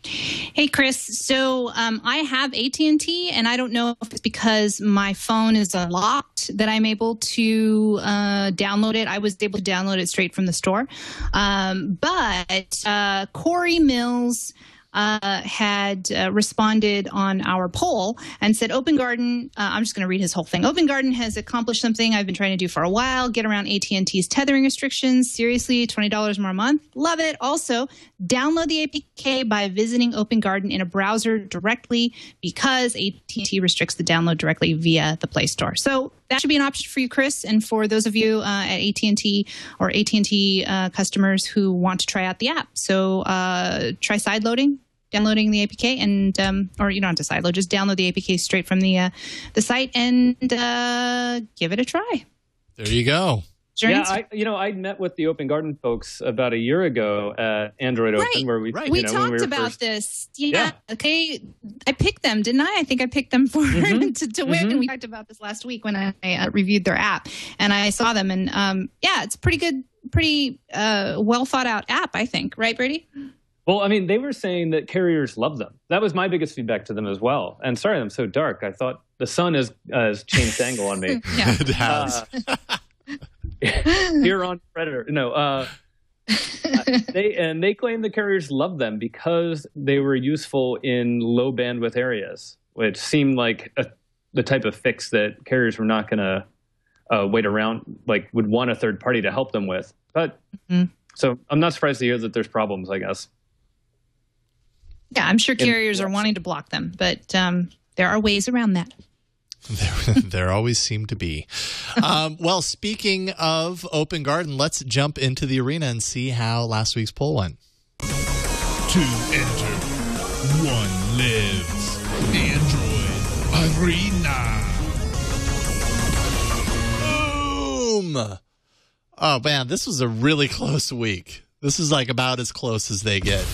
Hey, Chris. So I have AT&T, and I don't know if it's because my phone is unlocked that I'm able to download it. I was able to download it straight from the store. But Corey Mills had responded on our poll and said, Open Garden, I'm just going to read his whole thing. Open Garden has accomplished something I've been trying to do for a while, get around AT&T's tethering restrictions. Seriously, $20 more a month. Love it. Also, download the APK by visiting Open Garden in a browser directly, because AT&T restricts the download directly via the Play Store. So that should be an option for you, Chris, and for those of you at AT&T or AT&T customers who want to try out the app. So try sideloading, downloading the APK, and or you don't have to sideload, just download the APK straight from the site and give it a try. There you go. Yeah, I met with the Open Garden folks about a year ago at Android Open, where we talked about this. Yeah, okay. I picked them, didn't I? I think I picked them for to win. We talked about this last week when I reviewed their app, and I saw them, and it's pretty good pretty well thought out app, I think. Right, Brady? Well, I mean, they were saying that carriers love them. That was my biggest feedback to them as well. And sorry, I'm so dark. I thought the sun has changed angle on me. Yeah. It has. Here on Predator. No. They claim the carriers love them because they were useful in low bandwidth areas, which seemed like the type of fix that carriers were not going to wait around, like would want a third party to help them with. But so I'm not surprised to hear that there's problems, I guess. Yeah, I'm sure carriers are wanting to block them, but there are ways around that. There always seem to be. Well, speaking of Open Garden, let's jump into the arena and see how last week's poll went. 2 enter, 1 lives. Android Arena. Boom! Oh, man, this was a really close week. This is like about as close as they get.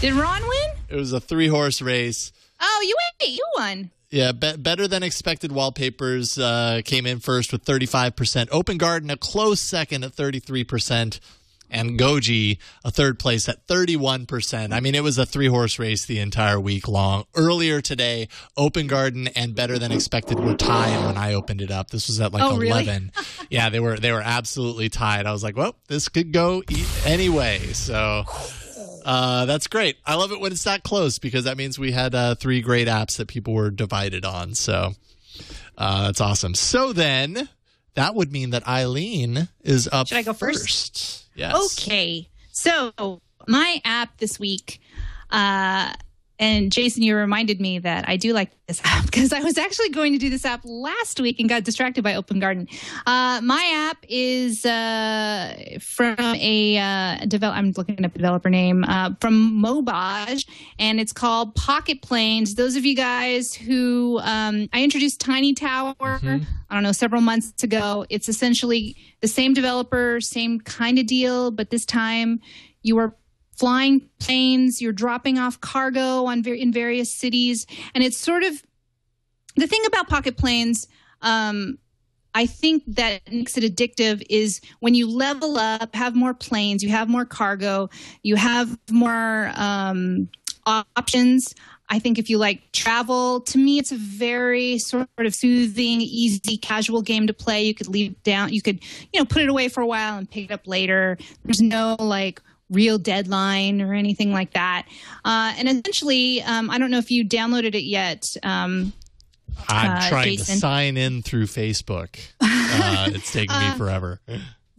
Did Ron win? It was a 3-horse race. Oh, you won. Yeah, better than expected wallpapers came in first with 35%. Open Garden, a close second at 33%. And Goji, a third place at 31%. I mean, it was a 3-horse race the entire week long. Earlier today, Open Garden and Better Than Expected were tied when I opened it up. This was at like 11. Really? Yeah, they were absolutely tied. I was like, well, this could go anyway. So that's great. I love it when it's that close because that means we had 3 great apps that people were divided on. So that's awesome. So then that would mean that Eileen is up. Should I go first? Yes. Okay. So my app this week, and Jason, you reminded me that I do like this app because I was actually going to do this app last week and got distracted by Open Garden. My app is from a I'm looking up the developer name from Mobage, and it's called Pocket Planes. Those of you guys who I introduced Tiny Tower, I don't know, several months ago. It's essentially the same developer, same kind of deal, but this time you are flying planes, you're dropping off cargo in various cities. And it's sort of the thing about Pocket Planes, I think that makes it addictive is when you level up, have more planes, you have more cargo, you have more options. I think if you like travel, to me, it's a very sort of soothing, easy, casual game to play. You could leave it down. You could, put it away for a while and pick it up later. There's no real deadline or anything like that. And essentially, I don't know if you downloaded it yet. I'm trying Jason. to sign in through Facebook. It's taking me forever.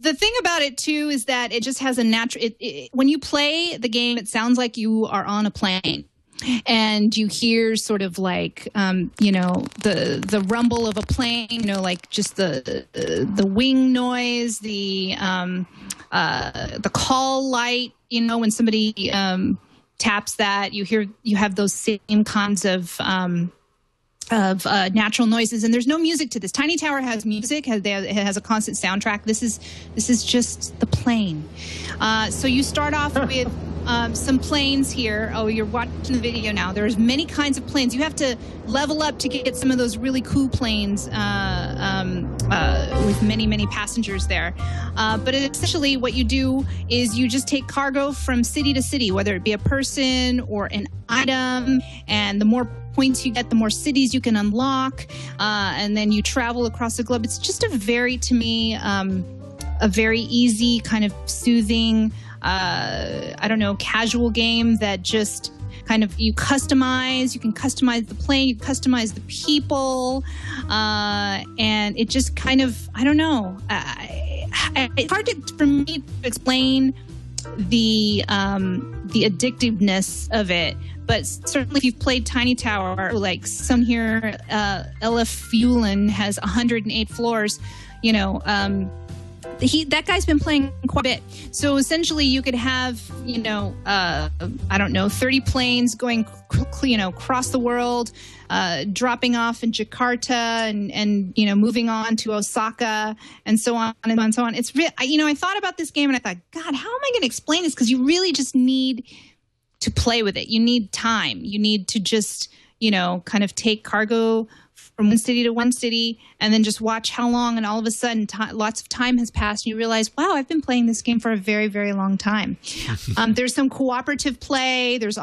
The thing about it, too, is that it just has a natural... when you play the game, it sounds like you are on a plane. And you hear sort of the rumble of a plane, just the wing noise, the call light, when somebody taps that, you have those same kinds of natural noises. And there's no music to this. Tiny Tower has music. It has a constant soundtrack. This is just the plane. So you start off with some planes here. Oh, you're watching the video now. There's many kinds of planes. You have to level up to get some of those really cool planes with many, many passengers there. But essentially what you do is you just take cargo from city to city, whether it be a person or an item. And the more points you get, the more cities you can unlock. And then you travel across the globe. It's just a very easy kind of soothing, casual game that just kind of you can customize the plane, you customize the people, and it just kind of, it's hard for me to explain the addictiveness of it. But certainly if you've played Tiny Tower, like some here, LF Fuelin has 108 floors, that guy's been playing quite a bit. So essentially you could have, 30 planes going, across the world, dropping off in Jakarta and moving on to Osaka and so on and so on. It's I thought about this game and I thought, God, how am I going to explain this? Because you really just need to play with it. You need time. You need to just, kind of take cargo from one city to one city, and then just watch how long, and all of a sudden lots of time has passed, and you realize, wow, I've been playing this game for a very, very long time. There's some cooperative play. There's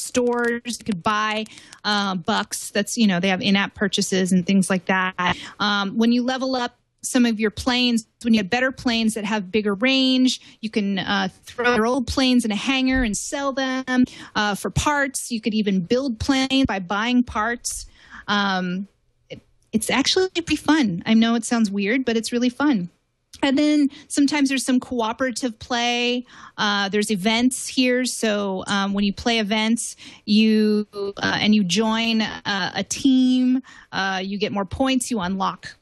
stores you could buy bucks. That's, they have in-app purchases and things like that. When you level up some of your planes, when you have better planes that have bigger range, you can throw your old planes in a hangar and sell them for parts. You could even build planes by buying parts. It's actually pretty fun. I know it sounds weird, but it's really fun. And then sometimes there's some cooperative play. There's events here. So when you play events, you join a team, you get more points. You unlock,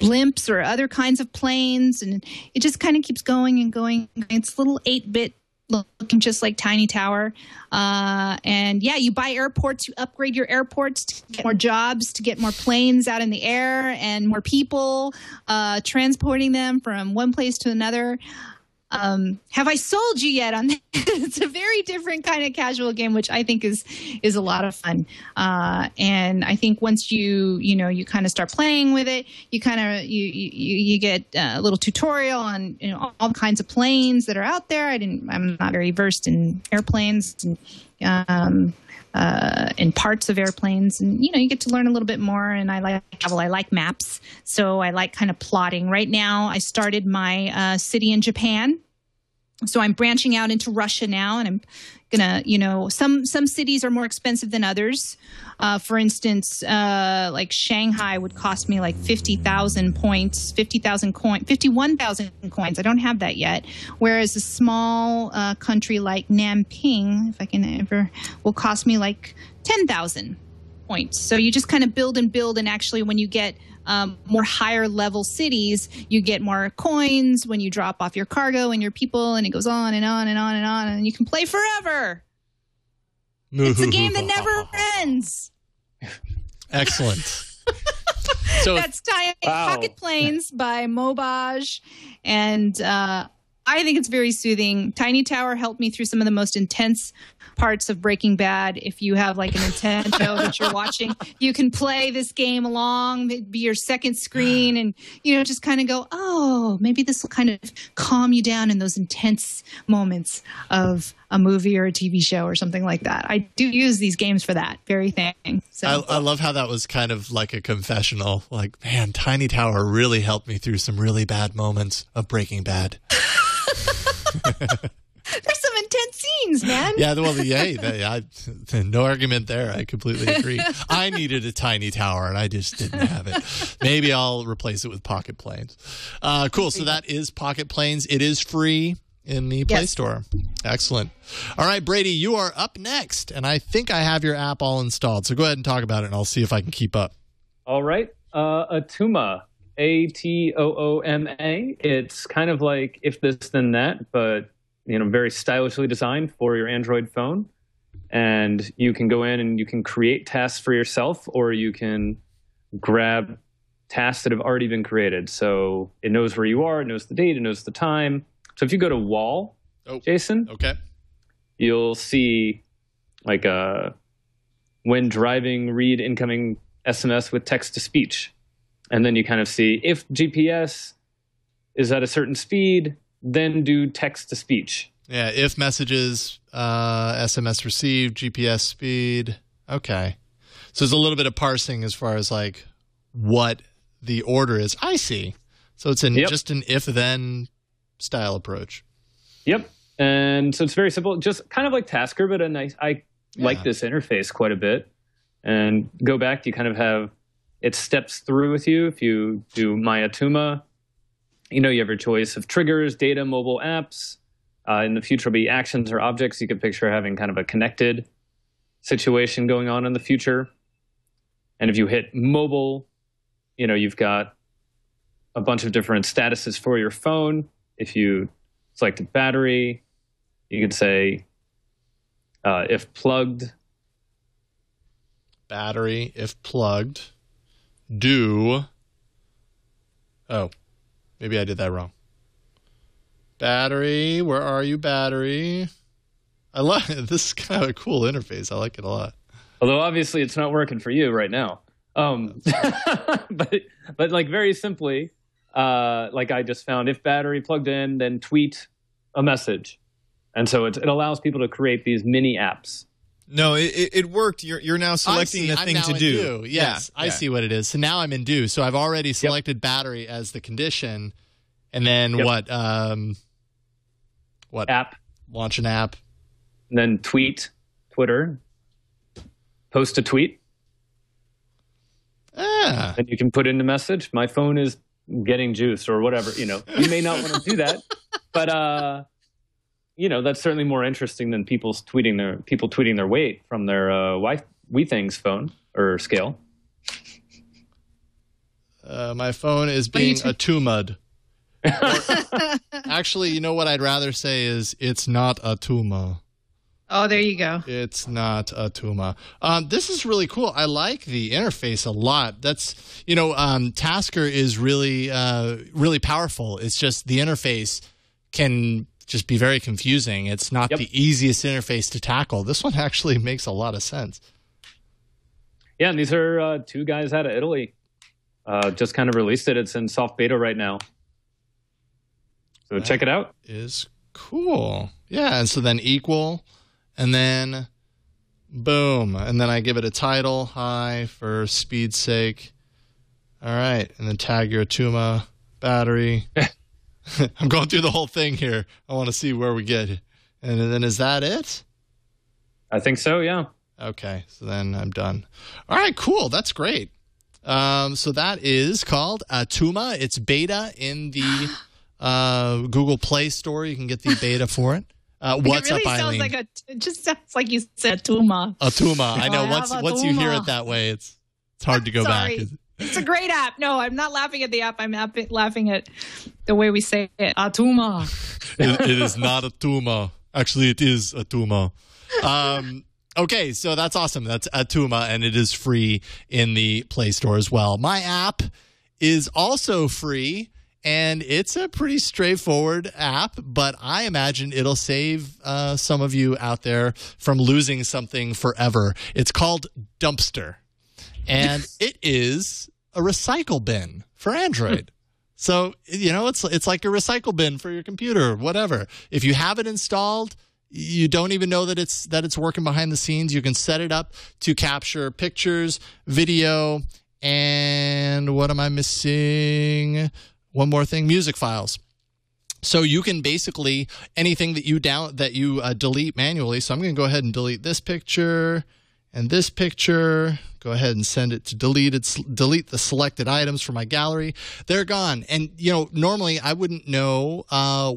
blimps or other kinds of planes, and it just kind of keeps going and going. It's a little 8-bit looking just like Tiny Tower. And yeah, you buy airports, you upgrade your airports to get more jobs, to get more planes out in the air and more people transporting them from one place to another. Have I sold you yet on that? It's a very different kind of casual game, which I think is a lot of fun. And I think once you kind of start playing with it, you kind of you get a little tutorial on all kinds of planes that are out there. I'm not very versed in airplanes and in parts of airplanes, and you get to learn a little bit more. And I like travel. I like maps, so I like kind of plotting. Right now, I started my city in Japan, so I'm branching out into Russia now, and I'm gonna, some cities are more expensive than others. For instance, like Shanghai would cost me like 50,000 points, 51,000 coins. I don't have that yet. Whereas a small country like Nanping, if I can ever, will cost me like 10,000 points. So you just kind of build, and actually when you get more higher level cities, you get more coins when you drop off your cargo and your people, and it goes on and on and on and on, and you can play forever. It's a game that never ends. Excellent. So that's Pocket Planes by Mobage, and I think it's very soothing. Tiny Tower helped me through some of the most intense parts of Breaking Bad. If you have like a Nintendo that you're watching, you can play this game along, be your second screen, and just kind of go, oh, maybe this will kind of calm you down in those intense moments of a movie or a TV show or something like that. I do use these games for that very thing. So I love how that was kind of like a confessional. Like, man, Tiny Tower really helped me through some really bad moments of Breaking Bad. There's some intense scenes, man. Yeah, no argument there. I completely agree. I needed a Tiny Tower, and I just didn't have it. Maybe I'll replace it with Pocket Planes. Cool. So that is Pocket Planes. It is free in the Play Store. Excellent. All right, Brady, you are up next, and I think I have your app all installed. So go ahead and talk about it, and I'll see if I can keep up. All right. Atooma. Atooma. It's kind of like If This Then That, but very stylishly designed for your Android phone. And you can go in and you can create tasks for yourself, or you can grab tasks that have already been created. So it knows where you are, it knows the date, it knows the time. So if you go to Wall, Jason, you'll see like when driving, read incoming SMS with text to speech. And then you kind of see if GPS is at a certain speed, then do text to speech. Yeah, if messages, SMS received, GPS speed. Okay. So there's a little bit of parsing as far as like what the order is. I see. So it's just an if-then style approach. Yep. And so it's very simple, just kind of like Tasker, but I like this interface quite a bit. And go back, you kind of have it steps through with you. If you do My Atooma, you have your choice of triggers, data, mobile apps. In the future will be actions or objects. You could picture having kind of a connected situation going on in the future. And if you hit mobile, you've got a bunch of different statuses for your phone. If you select battery, you could say if plugged. Battery, if plugged. Do. Oh, maybe I did that wrong. Battery, where are you, battery? I love it. This is kind of a cool interface. I like it a lot. Although obviously it's not working for you right now. But like very simply, like I just found if battery plugged in, then tweet a message. And so it allows people to create these mini apps. No, it worked. You're now selecting the thing to do. Yes, I see what it is. So now I'm in do. So I've already selected battery as the condition. And then what app? Launch an app. And then Twitter. Post a tweet. And you can put in the message, my phone is getting juice or whatever. You may not want to do that. But that's certainly more interesting than people tweeting their weight from their WeThings phone or scale. My phone is being Atoomaed. Actually, you know what I'd rather say is it's not Atooma. Oh, there you go. It's not Atooma. This is really cool. I like the interface a lot. That's, Tasker is really, really powerful. It's just the interface can just be very confusing. It's not the easiest interface to tackle. This one actually makes a lot of sense. Yeah, and these are two guys out of Italy. Just kind of released it. It's in soft beta right now. So check it out. Is cool. Yeah, and so then equal, and then boom. And then I give it a title, hi, for speed's sake. All right, and then tag your Atooma battery. I'm going through the whole thing here. I want to see where we get. And then is that it? I think so, yeah. Okay, so then I'm done. All right, cool. That's great. So that is called Atooma. It's beta in the Google Play Store. You can get the beta for it. What's up, Eileen? It just sounds like you said Atooma. Atooma. I know. Once you hear it that way, it's hard to go back. It's a great app. No, I'm not laughing at the app. I'm laughing at the way we say it. Atooma. It is not Atooma. Actually, it is Atooma. Okay, so that's awesome. That's Atooma, and it is free in the Play Store as well. My app is also free, and it's a pretty straightforward app, but I imagine it'll save some of you out there from losing something forever. It's called Dumpster. And it is a recycle bin for Android. So, it's like a recycle bin for your computer, whatever. If you have it installed, you don't even know that it's working behind the scenes. You can set it up to capture pictures, video, and what am I missing? One more thing, music files. So you can basically anything that you delete manually. So I'm going to go ahead and delete this picture and this picture. Go ahead and send it to delete the selected items from my gallery. They're gone. And, normally I wouldn't know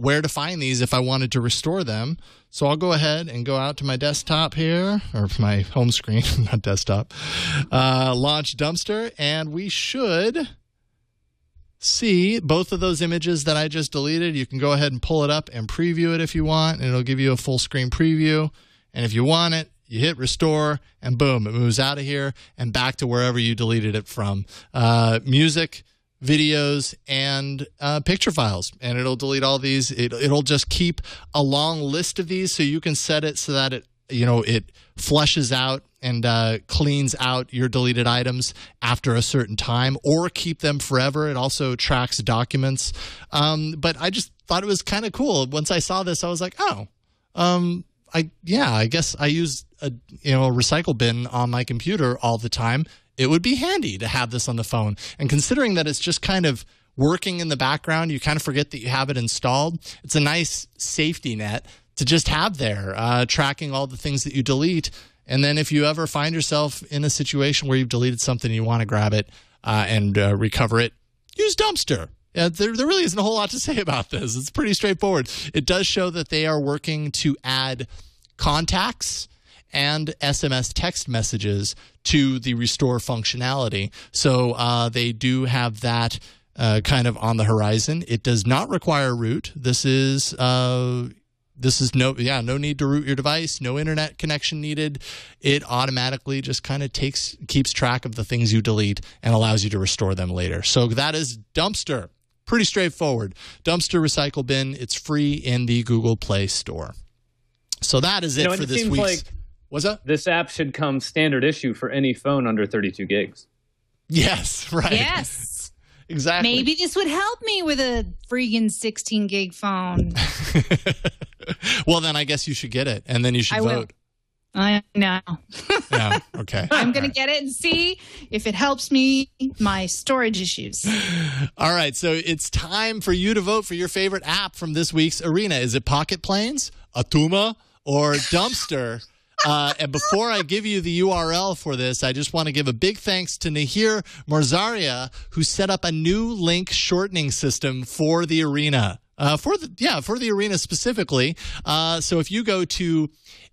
where to find these if I wanted to restore them. So I'll go ahead and go out to my desktop here, or my home screen, not desktop, launch Dumpster, and we should see both of those images that I just deleted. You can go ahead and pull it up and preview it if you want, and it'll give you a full screen preview. And if you want it, you hit restore, and boom, it moves out of here and back to wherever you deleted it from. Music, videos, and picture files. And it'll delete all these. It'll just keep a long list of these, so you can set it so that it flushes out and cleans out your deleted items after a certain time, or keep them forever. It also tracks documents. But I just thought it was kind of cool. Once I saw this, I was like, I guess I use a recycle bin on my computer all the time. It would be handy to have this on the phone. And considering that it's just kind of working in the background, you kind of forget that you have it installed. It's a nice safety net to just have there, tracking all the things that you delete. And then if you ever find yourself in a situation where you've deleted something and you want to grab it and recover it, use Dumpster. Yeah, there really isn't a whole lot to say about this. It's pretty straightforward. It does show that they are working to add contacts and SMS text messages to the restore functionality. So they do have that kind of on the horizon. It does not require root. This is no need to root your device, no internet connection needed. It automatically just kind of keeps track of the things you delete and allows you to restore them later. So that is Dumpster. Pretty straightforward. Dumpster recycle bin. It's free in the Google Play Store. So that is it for this week's. What's up? This app should come standard issue for any phone under 32 gigs. Yes, right. Yes. Exactly. Maybe this would help me with a freaking 16 gig phone. Well, then I guess you should get it, and then you should vote. I know. Yeah, okay. I'm going to get it and see if it helps me my storage issues. All right, so it's time for you to vote for your favorite app from this week's arena. Is it Pocket Planes, Atooma, or Dumpster? And before I give you the URL for this, I just want to give a big thanks to Nahir Morzaria, who set up a new link shortening system for the arena. For the arena specifically. So if you go to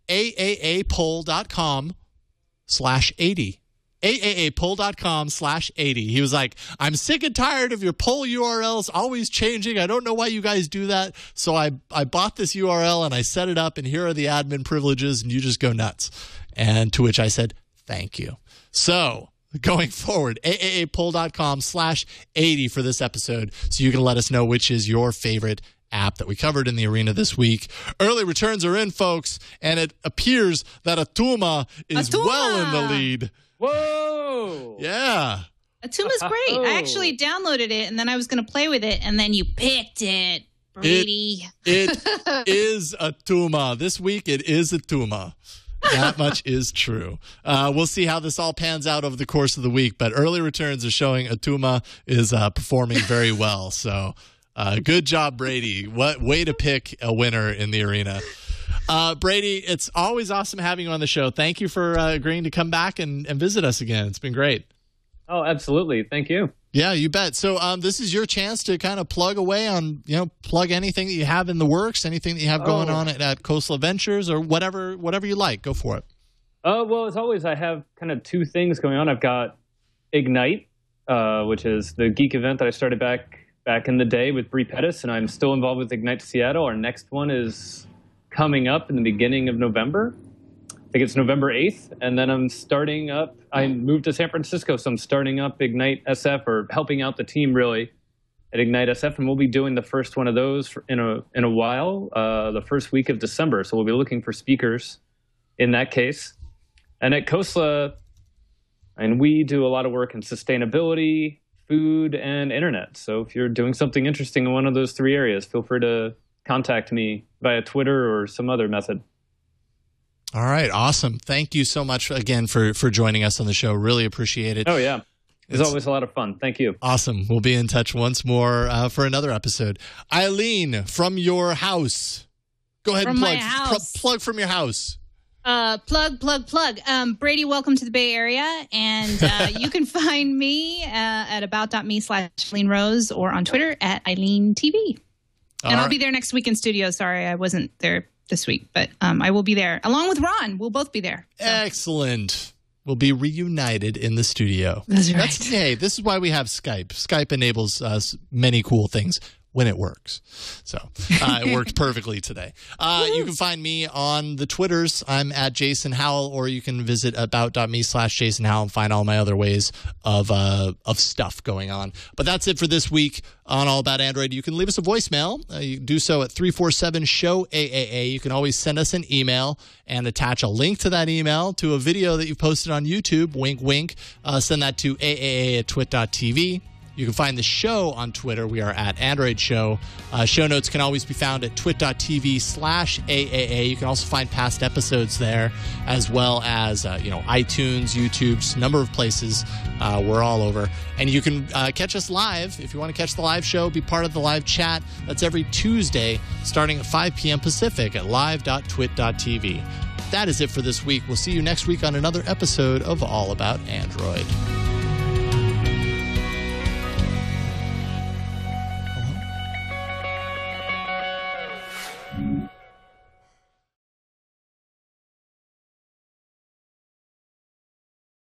aaapoll.com/80, aaapoll.com/80. He was like, I'm sick and tired of your poll URLs always changing. I don't know why you guys do that. So I bought this URL and I set it up, and here are the admin privileges, and you just go nuts. And to which I said, thank you. So going forward, aaapoll.com/80 for this episode, so you can let us know which is your favorite app that we covered in the arena this week. Early returns are in, folks, and it appears that Atooma is well in the lead. Whoa! Yeah. Atooma's great. I actually downloaded it, and then I was going to play with it, and then you picked it, Brady. It is Atooma. This week, it is Atooma. That much is true. We'll see how this all pans out over the course of the week, but early returns are showing Atooma is performing very well. So good job, Brady. What way to pick a winner in the arena. Brady, it's always awesome having you on the show. Thank you for agreeing to come back and visit us again. It's been great. Oh, absolutely. Thank you. Yeah, you bet. So this is your chance to kind of plug away on, plug anything that you have in the works, anything that you have going on at Coastal Adventures, or whatever you like. Go for it. Well, as always, I have kind of two things going on. I've got Ignite, which is the geek event that I started back in the day with Bree Pettis, and I'm still involved with Ignite Seattle. Our next one is coming up in the beginning of November. I think it's November 8th, and then I'm starting up. I moved to San Francisco, so I'm starting up Ignite SF, or helping out the team really at Ignite SF, and we'll be doing the first one of those in a while, the first week of December. So we'll be looking for speakers in that case. And at COSLA, and we do a lot of work in sustainability, food, and internet. So if you're doing something interesting in one of those three areas, feel free to contact me via Twitter or some other method. All right. Awesome. Thank you so much again for joining us on the show. Really appreciate it. Oh, yeah. It's always a lot of fun. Thank you. Awesome. We'll be in touch once more for another episode. Eileen, from your house. Go ahead and plug from your house. Plug. Brady, welcome to the Bay Area. And you can find me at about.me/Eileen Rose, or on Twitter at Eileen TV. And I'll be there next week in studio. Sorry, I wasn't there this week, but I will be there along with Ron. We'll both be there. So. Excellent. We'll be reunited in the studio. That's right. Hey, this is why we have Skype. Skype enables us many cool things when it works. So it worked perfectly today. You can find me on the Twitters. I'm at Jason Howell, or you can visit about.me/Jason Howell and find all my other ways of stuff going on. But that's it for this week on All About Android. You can leave us a voicemail. You can do so at 347-SHOW-AAA. You can always send us an email and attach a link to that email to a video that you've posted on YouTube. Wink, wink. Send that to aaa@twit.tv. You can find the show on Twitter. We are at Android Show. Show notes can always be found at twit.tv/AAA. You can also find past episodes there, as well as iTunes, YouTube, a number of places. We're all over. And you can catch us live. If you want to catch the live show, be part of the live chat. That's every Tuesday starting at 5 p.m. Pacific at live.twit.tv. That is it for this week. We'll see you next week on another episode of All About Android.